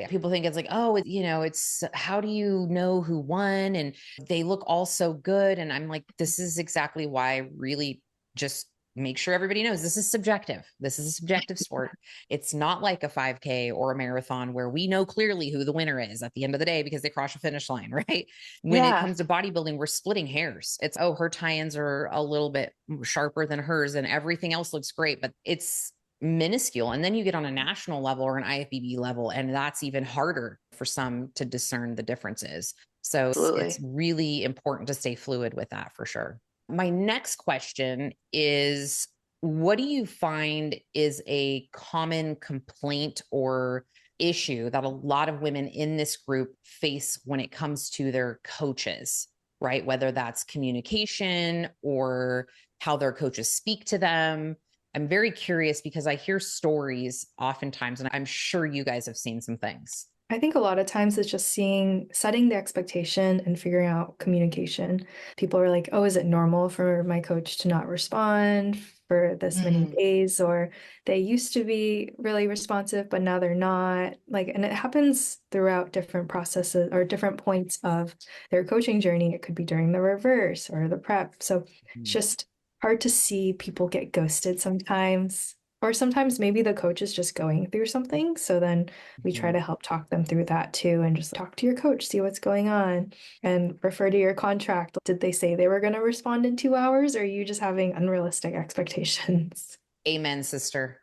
People think it's like, oh, it's how do you know who won? And they look all so good. And I'm like, this is exactly why I really just make sure everybody knows this is subjective. This is a subjective sport. It's not like a 5K or a marathon where we know clearly who the winner is at the end of the day because they cross a finish line, right? When it comes to bodybuilding, we're splitting hairs. It's, oh, her tie-ins are a little bit sharper than hers and everything else looks great, but it's minuscule. And then you get on a national level or an IFBB level, and that's even harder for some to discern the differences. So it's really important to stay fluid with that for sure. My next question is, what do you find is a common complaint or issue that a lot of women in this group face when it comes to their coaches, right? Whether that's communication or how their coaches speak to them. I'm very curious because I hear stories oftentimes, and I'm sure you guys have seen some things. I think a lot of times it's just setting the expectation and figuring out communication. People are like, oh, is it normal for my coach to not respond for this many days? Or they used to be really responsive, but now they're not. And it happens throughout different processes or different points of their coaching journey. It could be during the reverse or the prep. So it's just hard to see people get ghosted sometimes. Or sometimes maybe the coach is just going through something. So then we try to help talk them through that too, and just talk to your coach, see what's going on, and refer to your contract. Did they say they were going to respond in 2 hours? Or are you just having unrealistic expectations? Amen, sister.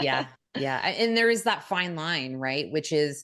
Yeah. And there is that fine line, right? Which is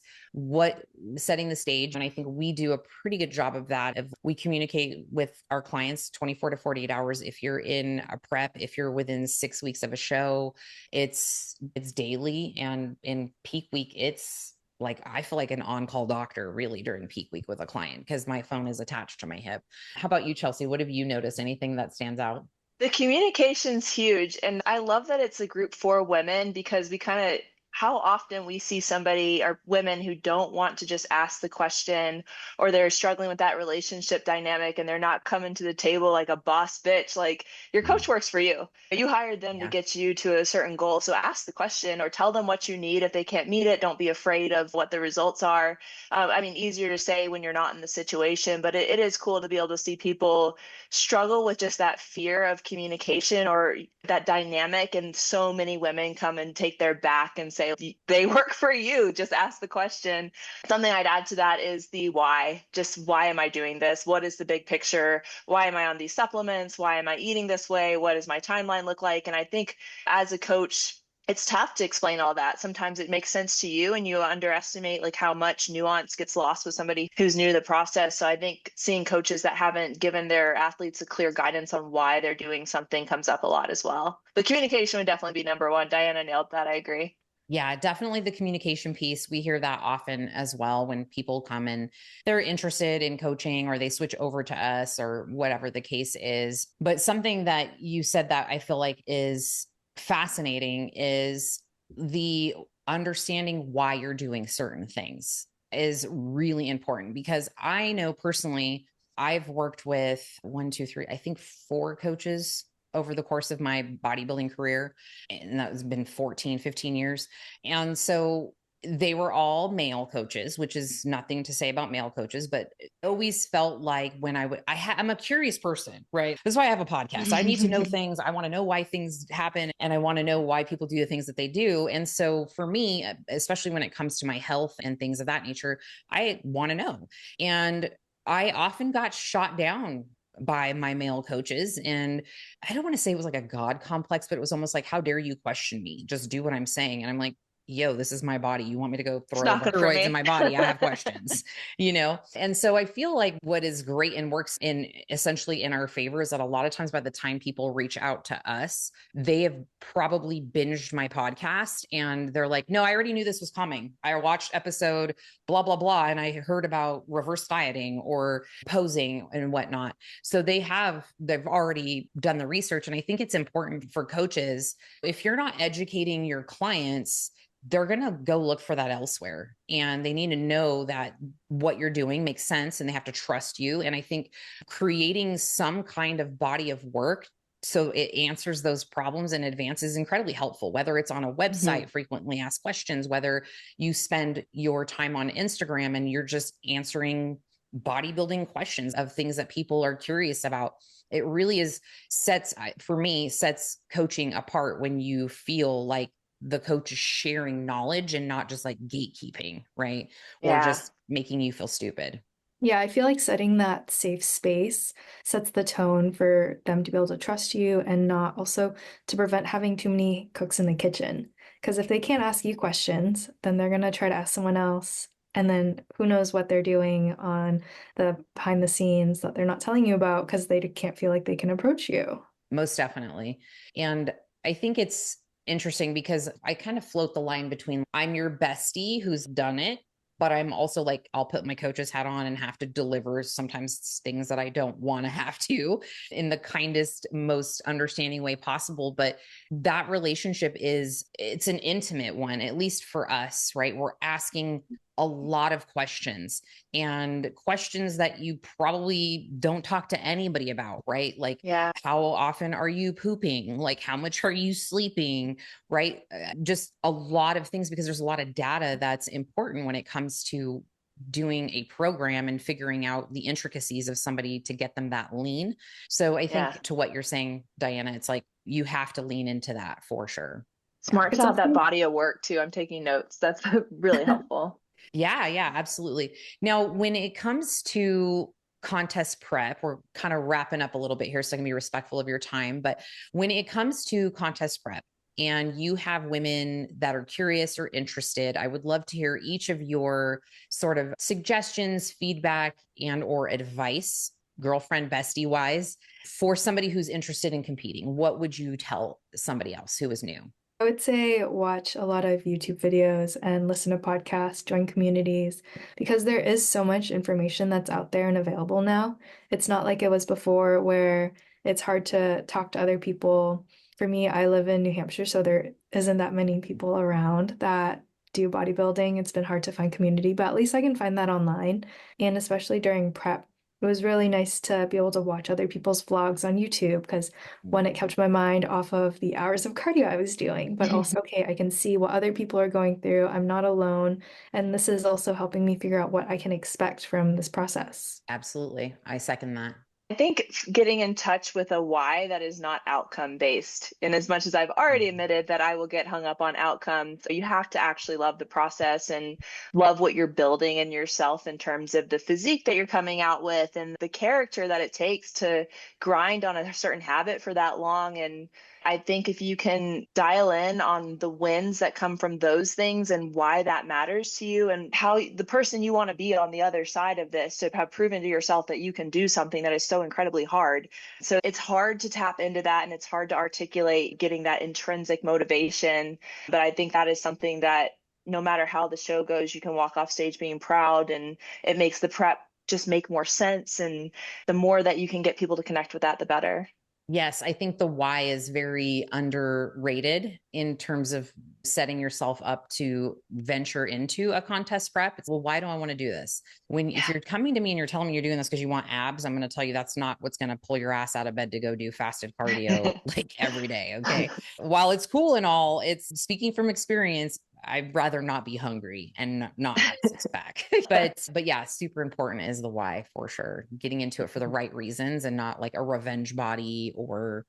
setting the stage. And I think we do a pretty good job of that. If we communicate with our clients 24 to 48 hours, if you're in a prep, if you're within 6 weeks of a show, it's daily. And in peak week, it's like, I feel like an on-call doctor really during peak week with a client because my phone is attached to my hip. How about you, Chelsea? What have you noticed? Anything that stands out? The communication's huge. And I love that it's a group for women because we kind of how often we see somebody or women who don't want to just ask the question, or they're struggling with that relationship dynamic and they're not coming to the table like a boss bitch. Like, your coach works for you. You hired them to Yeah. get you to a certain goal. So ask the question or tell them what you need. If they can't meet it, don't be afraid of what the results are. I mean, easier to say when you're not in the situation, but it is cool to be able to see people struggle with just that fear of communication or that dynamic. And so many women come and take their back and say, they work for you. Just ask the question. Something I'd add to that is the why. Just why am I doing this? What is the big picture? Why am I on these supplements? Why am I eating this way? What does my timeline look like? And I think as a coach, it's tough to explain all that. Sometimes it makes sense to you and you underestimate like how much nuance gets lost with somebody who's new to the process. So I think seeing coaches that haven't given their athletes a clear guidance on why they're doing something comes up a lot as well. But communication would definitely be number one. Diana nailed that. I agree. Yeah, definitely the communication piece. We hear that often as well when people come and they're interested in coaching or they switch over to us or whatever the case is. But something that you said that I feel like is fascinating is the understanding why you're doing certain things is really important, because I know personally I've worked with one, two, three, I think four coaches over the course of my bodybuilding career. And that has been 14, 15 years. And so they were all male coaches, which is nothing to say about male coaches, but it always felt like when I'm a curious person, right? That's why I have a podcast. I need to know things. I want to know why things happen and I want to know why people do the things that they do. And so for me, especially when it comes to my health and things of that nature, I want to know. And I often got shot down by my male coaches. And I don't want to say it was like a God complex, but it was almost like, how dare you question me? Just do what I'm saying. And I'm like, yo, this is my body. You want me to go It's throw not good for steroids me. in my body? I have questions, you know? And so I feel like what is great and works in essentially in our favor is that a lot of times by the time people reach out to us, they have probably binged my podcast and they're like, no, I already knew this was coming. I watched episode blah, blah, blah. And I heard about reverse dieting or posing and whatnot. So they've already done the research. And I think it's important for coaches, if you're not educating your clients, they're going to go look for that elsewhere. And they need to know that what you're doing makes sense and they have to trust you. And I think creating some kind of body of work so it answers those problems in advance is incredibly helpful, whether it's on a website, frequently asked questions, whether you spend your time on Instagram and you're just answering bodybuilding questions of things that people are curious about. It really sets coaching apart when you feel like the coach is sharing knowledge and not just like gatekeeping, right? Or Yeah. just making you feel stupid. Yeah, I feel like setting that safe space sets the tone for them to be able to trust you and not also to prevent having too many cooks in the kitchen. Because if they can't ask you questions, then they're going to try to ask someone else. And then who knows what they're doing on the behind the scenes that they're not telling you about because they can't feel like they can approach you. Most definitely. And I think it's interesting because I kind of float the line between I'm your bestie who's done it, but I'm also like, I'll put my coach's hat on and have to deliver sometimes things that I don't want to have to in the kindest, most understanding way possible. But that relationship it's an intimate one, at least for us, right? We're asking a lot of questions and questions that you probably don't talk to anybody about, right? Like, Yeah. how often are you pooping? Like, how much are you sleeping? Right? Just a lot of things, because there's a lot of data that's important when it comes to doing a program and figuring out the intricacies of somebody to get them that lean. So I think to what you're saying, Diana, it's like you have to lean into that for sure. Smart It's to have that also body of work too. I'm taking notes. That's really helpful. Yeah, absolutely. Now, when it comes to contest prep, we're kind of wrapping up a little bit here, so I can be respectful of your time. But when it comes to contest prep and you have women that are curious or interested, I would love to hear each of your sort of suggestions, feedback, and or advice, girlfriend, bestie wise, for somebody who's interested in competing. What would you tell somebody else who is new? I would say watch a lot of YouTube videos and listen to podcasts, join communities, because there is so much information that's out there and available now. It's not like it was before where it's hard to talk to other people For me, I live in New Hampshire, so there isn't that many people around that do bodybuilding. It's been hard to find community, but at least I can find that online. And especially during prep, it was really nice to be able to watch other people's vlogs on YouTube because one, it kept my mind off of the hours of cardio I was doing, but also, okay, I can see what other people are going through. I'm not alone. And this is also helping me figure out what I can expect from this process. Absolutely. I second that. I think getting in touch with a why that is not outcome based. And as much as I've already admitted that I will get hung up on outcome, you have to actually love the process and love what you're building in yourself in terms of the physique that you're coming out with and the character that it takes to grind on a certain habit for that long. And I think if you can dial in on the wins that come from those things and why that matters to you and how the person you want to be on the other side of this to have proven to yourself that you can do something that is so incredibly hard. So it's hard to tap into that and it's hard to articulate getting that intrinsic motivation. But I think that is something that no matter how the show goes, you can walk off stage being proud and it makes the prep just make more sense. And the more that you can get people to connect with that, the better. Yes, I think the why is very underrated in terms of setting yourself up to venture into a contest prep. It's, well, why do I want to do this? If you're coming to me and you're telling me you're doing this because you want abs, I'm going to tell you that's not what's going to pull your ass out of bed to go do fasted cardio like every day. Okay. While it's cool and all, it's speaking from experience. I'd rather not be hungry and not have a six pack. But yeah, super important is the why for sure. Getting into it for the right reasons and not like a revenge body or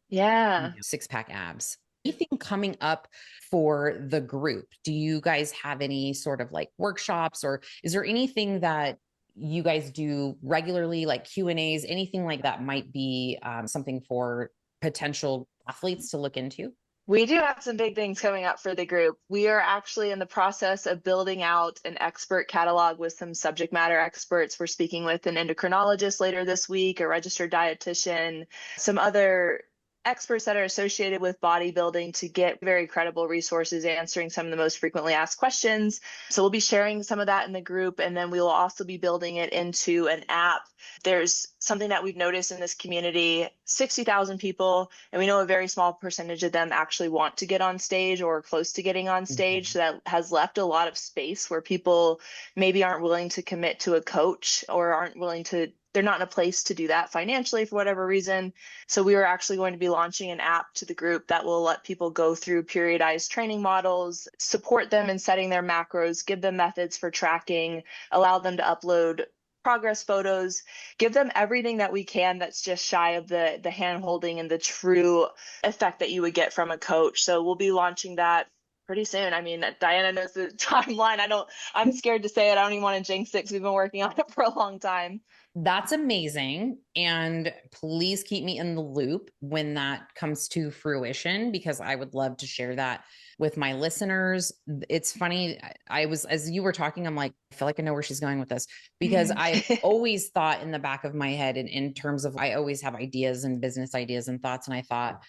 six pack abs. Anything coming up for the group? Do you guys have any sort of like workshops or is there anything that you guys do regularly, like Q&As, anything like that might be something for potential athletes to look into? We do have some big things coming up for the group. We are actually in the process of building out an expert catalog with some subject matter experts. We're speaking with an endocrinologist later this week, a registered dietitian, some other experts that are associated with bodybuilding to get very credible resources answering some of the most frequently asked questions. So we'll be sharing some of that in the group, and then we will also be building it into an app. There's something that we've noticed in this community, 60,000 people, and we know a very small percentage of them actually want to get on stage or close to getting on stage. So that has left a lot of space where people maybe aren't willing to commit to a coach or they're not in a place to do that financially for whatever reason. So we are actually going to be launching an app to the group that will let people go through periodized training models, support them in setting their macros, give them methods for tracking, allow them to upload progress photos, give them everything that we can that's just shy of the hand holding and the true effect that you would get from a coach. So we'll be launching that pretty soon. I mean, Diana knows the timeline. I'm scared to say it. I don't even want to jinx it because we've been working on it for a long time. That's amazing. And please keep me in the loop when that comes to fruition, because I would love to share that with my listeners. It's funny. As you were talking, I'm like, I feel like I know where she's going with this, because I always thought in the back of my head, in terms of, I always have ideas and business ideas and thoughts. And I thought,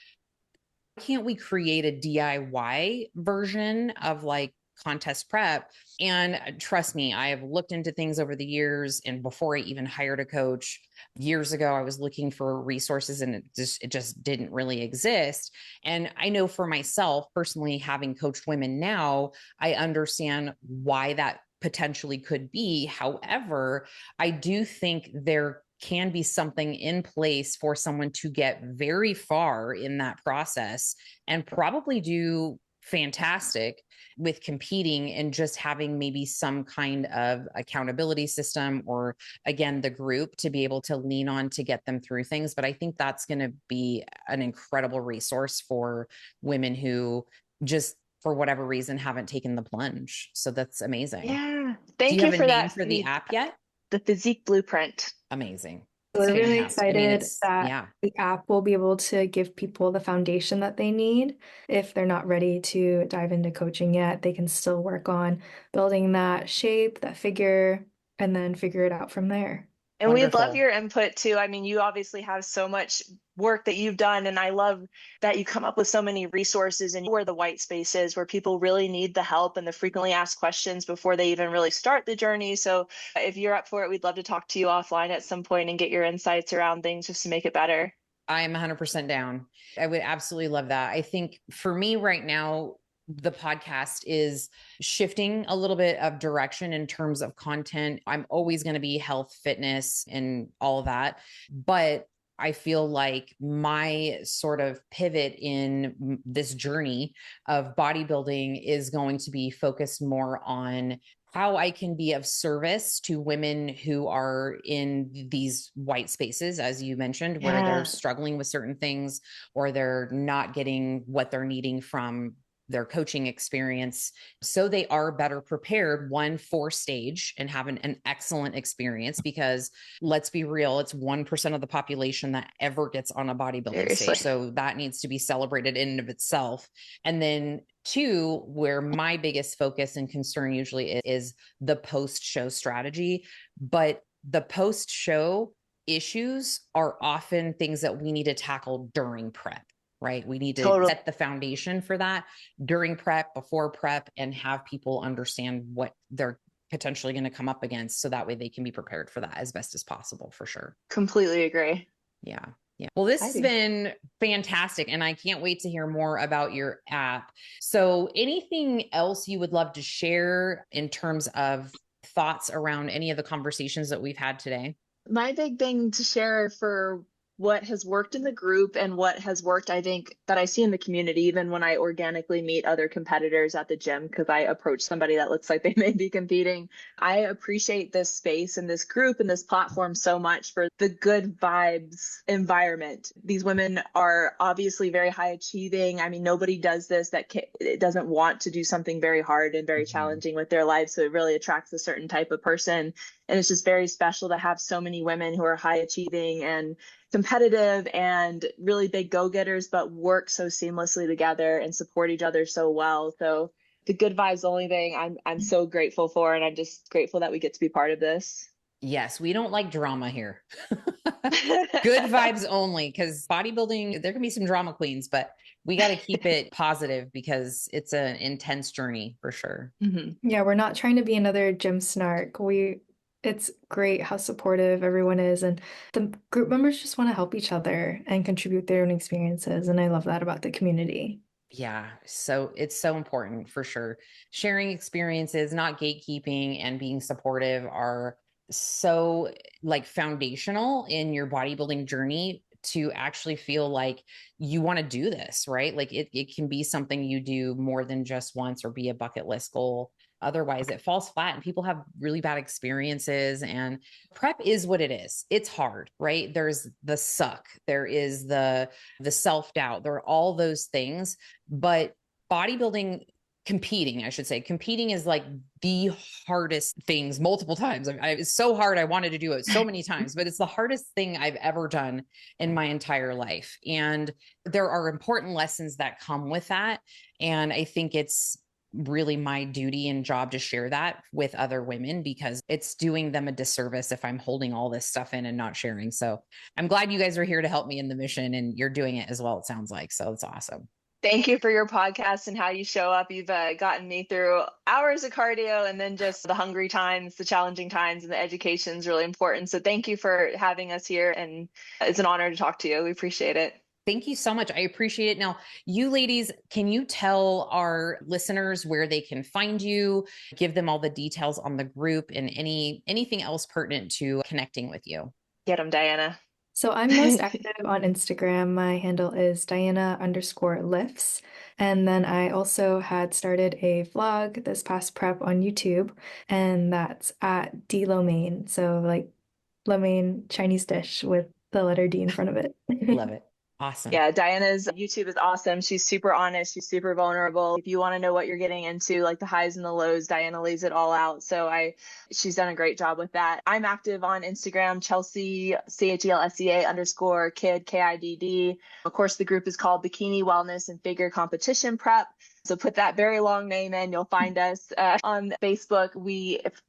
can't we create a DIY version of like contest prep? And trust me, I have looked into things over the years, and before I even hired a coach years ago, I was looking for resources and it just didn't really exist. And I know for myself personally, having coached women now, I understand why that potentially could be. However, I do think there can be something in place for someone to get very far in that process and probably do fantastic with competing and just having maybe some kind of accountability system, or again, the group to be able to lean on to get them through things. But I think that's going to be an incredible resource for women who just, for whatever reason, haven't taken the plunge. So that's amazing. Yeah. Thank Do you you have for a name that. for the app yet? The Physique Blueprint. Amazing. We're really Fantastic. I mean, excited that the app will be able to give people the foundation that they need. If they're not ready to dive into coaching yet, they can still work on building that shape, that figure, and then figure it out from there. And Wonderful. we'd love your input too. I mean, you obviously have so much work that you've done, and I love that you come up with so many resources and where the white space is, where people really need the help and the frequently asked questions before they even really start the journey. So if you're up for it, we'd love to talk to you offline at some point and get your insights around things just to make it better. I'm 100% down. I would absolutely love that. I think for me right now, the podcast is shifting a little bit of direction in terms of content. I'm always going to be health, fitness, and all that. But I feel like my sort of pivot in this journey of bodybuilding is going to be focused more on how I can be of service to women who are in these white spaces, as you mentioned, where they're struggling with certain things or they're not getting what they're needing from their coaching experience. So they are better prepared, one, for stage and have an excellent experience, because let's be real, it's 1% of the population that ever gets on a bodybuilding stage. So that needs to be celebrated in and of itself. And then two, where my biggest focus and concern usually is the post-show strategy. But the post-show issues are often things that we need to tackle during prep, right? We need to set the foundation for that during prep, before prep, and have people understand what they're potentially going to come up against, so that way they can be prepared for that as best as possible, for sure. Completely agree. Yeah. Yeah. Well, this has been fantastic, and I can't wait to hear more about your app. So anything else you would love to share in terms of thoughts around any of the conversations that we've had today? My big thing to share for what has worked in the group and what has worked, I think, that I see in the community, even when I organically meet other competitors at the gym, because I approach somebody that looks like they may be competing. I appreciate this space and this group and this platform so much for the good vibes environment. These women are obviously very high achieving. I mean, nobody does this that doesn't want to do something very hard and very challenging with their life. So it really attracts a certain type of person. And it's just very special to have so many women who are high achieving and competitive and really big go-getters, but work so seamlessly together and support each other so well. So the good vibes, the only thing I'm so grateful for, and I'm just grateful that we get to be part of this. Yes, we don't like drama here. Good vibes only, because bodybuilding, there can be some drama queens, but we got to keep it positive because it's an intense journey for sure. Mm-hmm. Yeah, we're not trying to be another gym snark. It's great how supportive everyone is, and the group members just want to help each other and contribute their own experiences. And I love that about the community. Yeah. So it's so important for sure. Sharing experiences, not gatekeeping, and being supportive are so like foundational in your bodybuilding journey to actually feel like you want to do this, right? Like it can be something you do more than just once or be a bucket list goal. Otherwise it falls flat and people have really bad experiences, and prep is what it is. It's hard, right? There's the suck, there is the self-doubt, there are all those things, but bodybuilding, competing is like the hardest things multiple times. It's so hard. I wanted to do it so many times, but it's the hardest thing I've ever done in my entire life. And there are important lessons that come with that. And I think it's really my duty and job to share that with other women, because it's doing them a disservice if I'm holding all this stuff in and not sharing. So I'm glad you guys are here to help me in the mission, and you're doing it as well, it sounds like. So it's awesome. Thank you for your podcast and how you show up. You've gotten me through hours of cardio, and then just the hungry times, the challenging times, and the education is really important. So thank you for having us here, and it's an honor to talk to you. We appreciate it. Thank you so much. I appreciate it. Now, you ladies, can you tell our listeners where they can find you, give them all the details on the group and anything else pertinent to connecting with you? Get them, Diana. So I'm most active on Instagram. My handle is Diana_lifts. And then I also had started a vlog this past prep on YouTube, and that's at dlomain. So like lo mein, Chinese dish with the letter D in front of it. Love it. Awesome. Yeah, Diana's YouTube is awesome. She's super honest. She's super vulnerable. If you want to know what you're getting into, like the highs and the lows, Diana lays it all out. So she's done a great job with that. I'm active on Instagram, Chelsea, CHELSEA_kid, KIDD. Of course, the group is called Bikini Wellness and Figure Competition Prep. So put that very long name in, you'll find us on Facebook.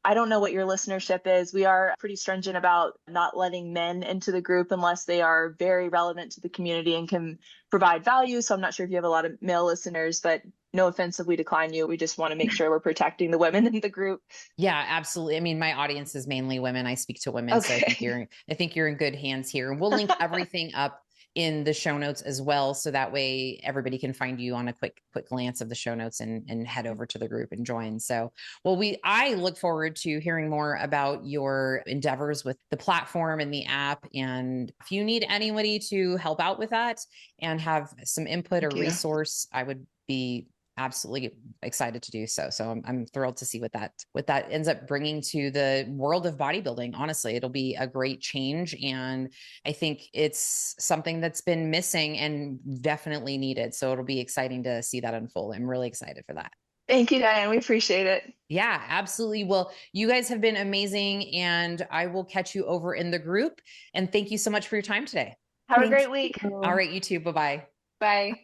I don't know what your listenership is. We are pretty stringent about not letting men into the group unless they are very relevant to the community and can provide value. So I'm not sure if you have a lot of male listeners, but no offense if we decline you. We just want to make sure we're protecting the women in the group. Yeah, absolutely. I mean, my audience is mainly women. I speak to women. Okay. So I think you're in good hands here. And we'll link everything up in the show notes as well. So that way everybody can find you on a quick glance of the show notes and head over to the group and join. So, well, I look forward to hearing more about your endeavors with the platform and the app. And if you need anybody to help out with that and have some input or resource, I would be absolutely excited to do so. So I'm thrilled to see what that ends up bringing to the world of bodybuilding. Honestly, it'll be a great change. And I think it's something that's been missing and definitely needed. So it'll be exciting to see that unfold. I'm really excited for that. Thank you, Diane. We appreciate it. Yeah, absolutely. Well, you guys have been amazing, and I will catch you over in the group. And thank you so much for your time today. Have a great week. All right, you too. Bye-bye. Bye.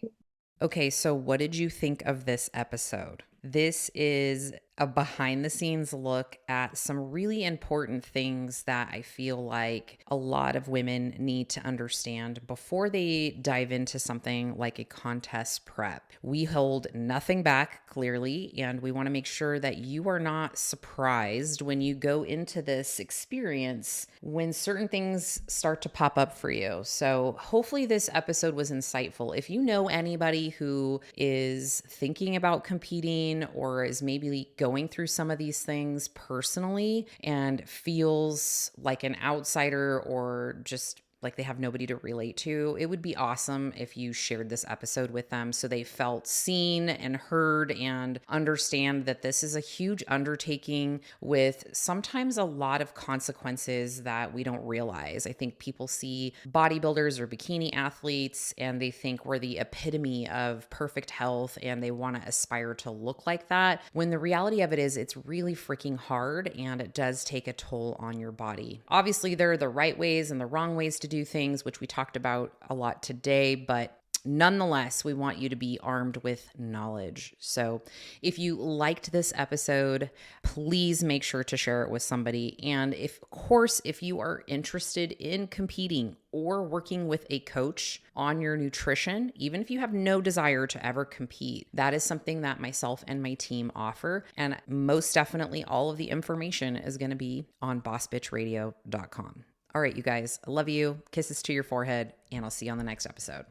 Okay, so what did you think of this episode? This is a behind the scenes look at some really important things that I feel like a lot of women need to understand before they dive into something like a contest prep. We hold nothing back, clearly, and we want to make sure that you are not surprised when you go into this experience when certain things start to pop up for you. So hopefully this episode was insightful. If you know anybody who is thinking about competing or is maybe going through some of these things personally and feels like an outsider or just like they have nobody to relate to, it would be awesome if you shared this episode with them so they felt seen and heard and understand that this is a huge undertaking with sometimes a lot of consequences that we don't realize. I think people see bodybuilders or bikini athletes and they think we're the epitome of perfect health and they want to aspire to look like that, when the reality of it is it's really freaking hard and it does take a toll on your body. Obviously, there are the right ways and the wrong ways to do things, which we talked about a lot today, but nonetheless, we want you to be armed with knowledge. So if you liked this episode, please make sure to share it with somebody. And if you are interested in competing or working with a coach on your nutrition, even if you have no desire to ever compete, that is something that myself and my team offer. And most definitely all of the information is going to be on bossbitchradio.com. All right, you guys, I love you. Kisses to your forehead, and I'll see you on the next episode.